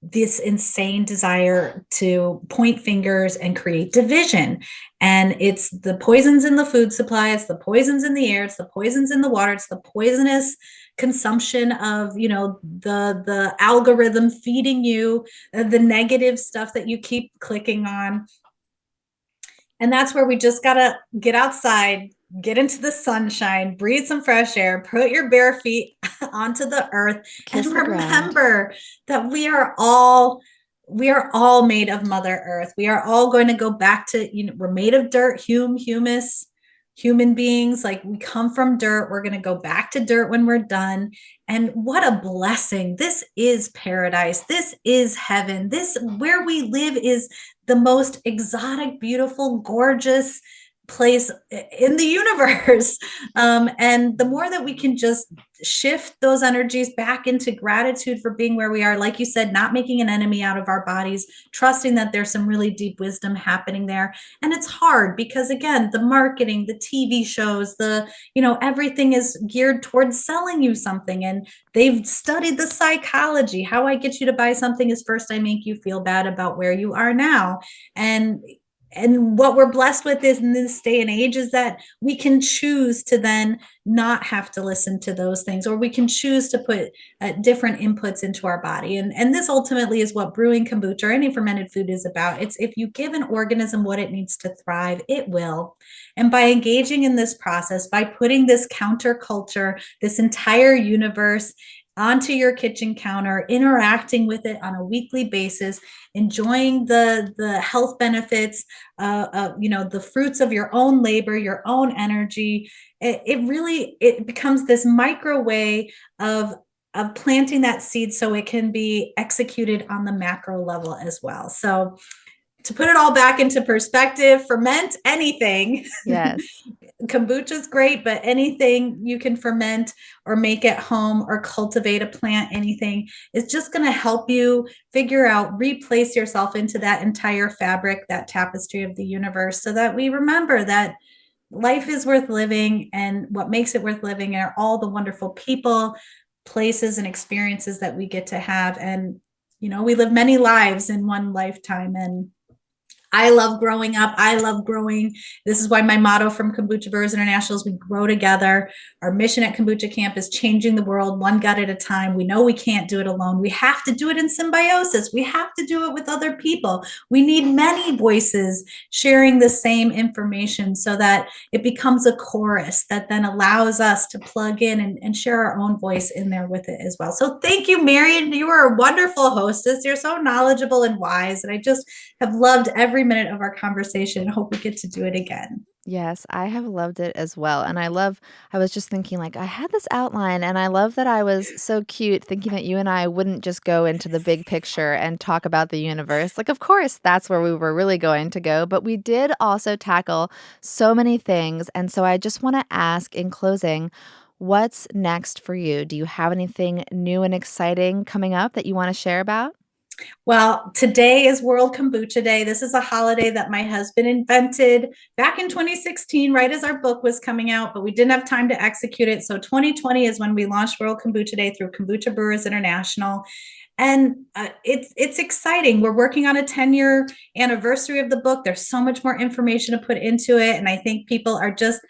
this insane desire to point fingers and create division. And it's the poisons in the food supply, it's the poisons in the air, it's the poisons in the water, it's the poisonous consumption of the algorithm feeding you the negative stuff that you keep clicking on. And that's where we just gotta get outside, get into the sunshine, breathe some fresh air, put your bare feet onto the earth, Kiss and the ground. remember that we are all made of Mother Earth. We are all going to go back to, we're made of dirt, humus, human beings. Like, we come from dirt. We're going to go back to dirt when we're done. And what a blessing. This is paradise. This is heaven. This, where we live, is the most exotic, beautiful, gorgeous place in the universe. And the more that we can just shift those energies back into gratitude for being where we are, like you said, not making an enemy out of our bodies, trusting that there's some really deep wisdom happening there. And it's hard because, again, the marketing, the TV shows, everything is geared towards selling you something. And they've studied the psychology. How I get you to buy something is first I make you feel bad about where you are now. And what we're blessed with is in this day and age is that we can choose to then not have to listen to those things, or we can choose to put different inputs into our body. And this ultimately is what brewing kombucha or any fermented food is about. It's if you give an organism what it needs to thrive, it will. And by engaging in this process, by putting this counterculture, this entire universe onto your kitchen counter, interacting with it on a weekly basis, enjoying the health benefits, the fruits of your own labor, your own energy. It becomes this micro way of planting that seed so it can be executed on the macro level as well. So to put it all back into perspective, ferment anything. Yes. Kombucha is great, but anything you can ferment or make at home or cultivate a plant, anything is just going to help you figure out, replace yourself into that entire fabric, that tapestry of the universe, so that we remember that life is worth living, and what makes it worth living are all the wonderful people, places, and experiences that we get to have. And, we live many lives in one lifetime, and I love growing up. I love growing. This is why my motto from Kombucha Brewers International is we grow together. Our mission at Kombucha Camp is changing the world one gut at a time. We know we can't do it alone. We have to do it in symbiosis. We have to do it with other people. We need many voices sharing the same information so that it becomes a chorus that then allows us to plug in and share our own voice in there with it as well. So thank you, Marian. You are a wonderful hostess. You're so knowledgeable and wise. And I just have loved every minute of our conversation. Hope we get to do it again. Yes, I have loved it as well. And I was just thinking, like, I had this outline, and I love that I was so cute thinking that you and I wouldn't just go into the big picture and talk about the universe. Like, of course, that's where we were really going to go, but we did also tackle so many things. And so I just want to ask in closing, what's next for you? Do you have anything new and exciting coming up that you want to share about? Well, today is World Kombucha Day. This is a holiday that my husband invented back in 2016, right as our book was coming out, but we didn't have time to execute it. So 2020 is when we launched World Kombucha Day through Kombucha Brewers International. And it's exciting. We're working on a 10-year anniversary of the book. There's so much more information to put into it. And I think people are just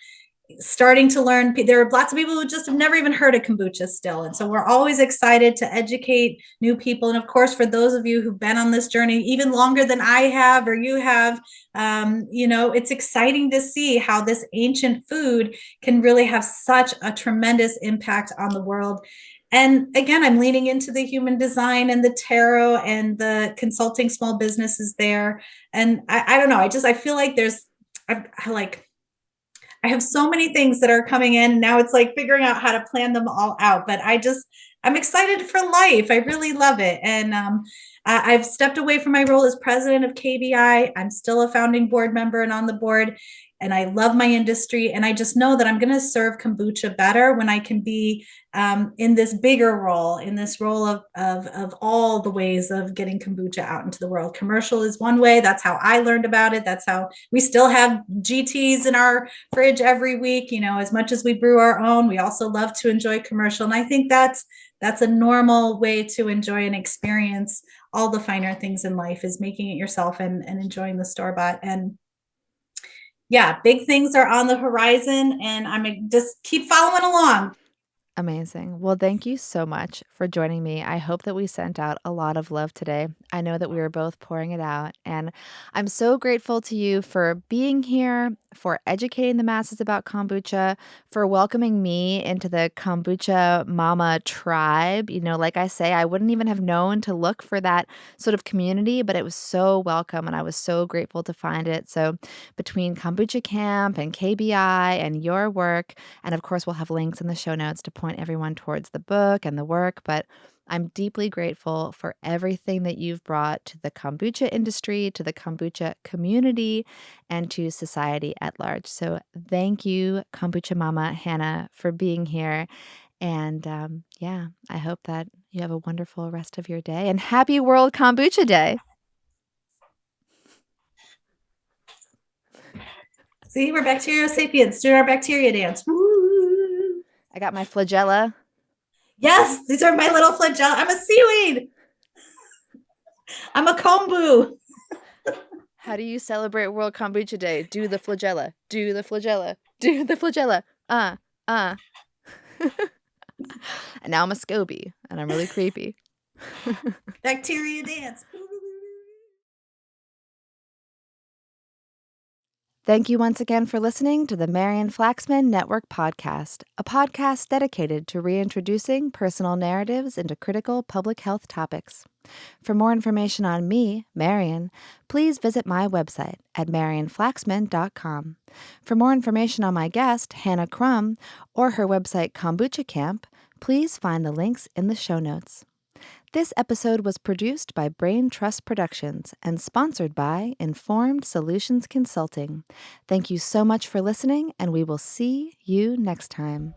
starting to learn. There are lots of people who just have never even heard of kombucha still. And so we're always excited to educate new people. And of course, for those of you who've been on this journey even longer than I have or you have, it's exciting to see how this ancient food can really have such a tremendous impact on the world. And again, I'm leaning into the human design and the tarot and the consulting small businesses there. And I don't know, I feel like I have so many things that are coming in, and now it's like figuring out how to plan them all out. But I'm excited for life. I really love it. And I've stepped away from my role as president of KBI. I'm still a founding board member and on the board. And I love my industry. And I just know that I'm going to serve kombucha better when I can be in this bigger role, in this role of all the ways of getting kombucha out into the world. Commercial is one way. That's how I learned about it. That's how we still have GTs in our fridge every week. As much as we brew our own, we also love to enjoy commercial. And I think that's a normal way to enjoy and experience all the finer things in life, is making it yourself and enjoying the store-bought. And yeah, big things are on the horizon, and I'm just keep following along. Amazing. Well, thank you so much for joining me. I hope that we sent out a lot of love today. I know that we were both pouring it out, and I'm so grateful to you for being here, for educating the masses about kombucha, for welcoming me into the kombucha mama tribe. Like I say, I wouldn't even have known to look for that sort of community, but it was so welcome, and I was so grateful to find it. So between Kombucha Camp and KBI and your work, and of course, we'll have links in the show notes to point everyone towards the book and the work. But I'm deeply grateful for everything that you've brought to the kombucha industry, to the kombucha community, and to society at large. So thank you, Kombucha Mama Hannah, for being here. And I hope that you have a wonderful rest of your day. And happy World Kombucha Day. See, we're bacteriosapiens doing our bacteria dance. Woo! I got my flagella. Yes, these are my little flagella. I'm a seaweed. I'm a kombu. How do you celebrate World Kombucha Day? Do the flagella. Do the flagella. Do the flagella. And now I'm a SCOBY, and I'm really creepy. Bacteria dance. Thank you once again for listening to the Marian Flaxman Network Podcast, a podcast dedicated to reintroducing personal narratives into critical public health topics. For more information on me, Marian, please visit my website at marianflaxman.com. For more information on my guest, Hannah Crum, or her website Kombucha Camp, please find the links in the show notes. This episode was produced by Brain Trust Productions and sponsored by Informed Solutions Consulting. Thank you so much for listening, and we will see you next time.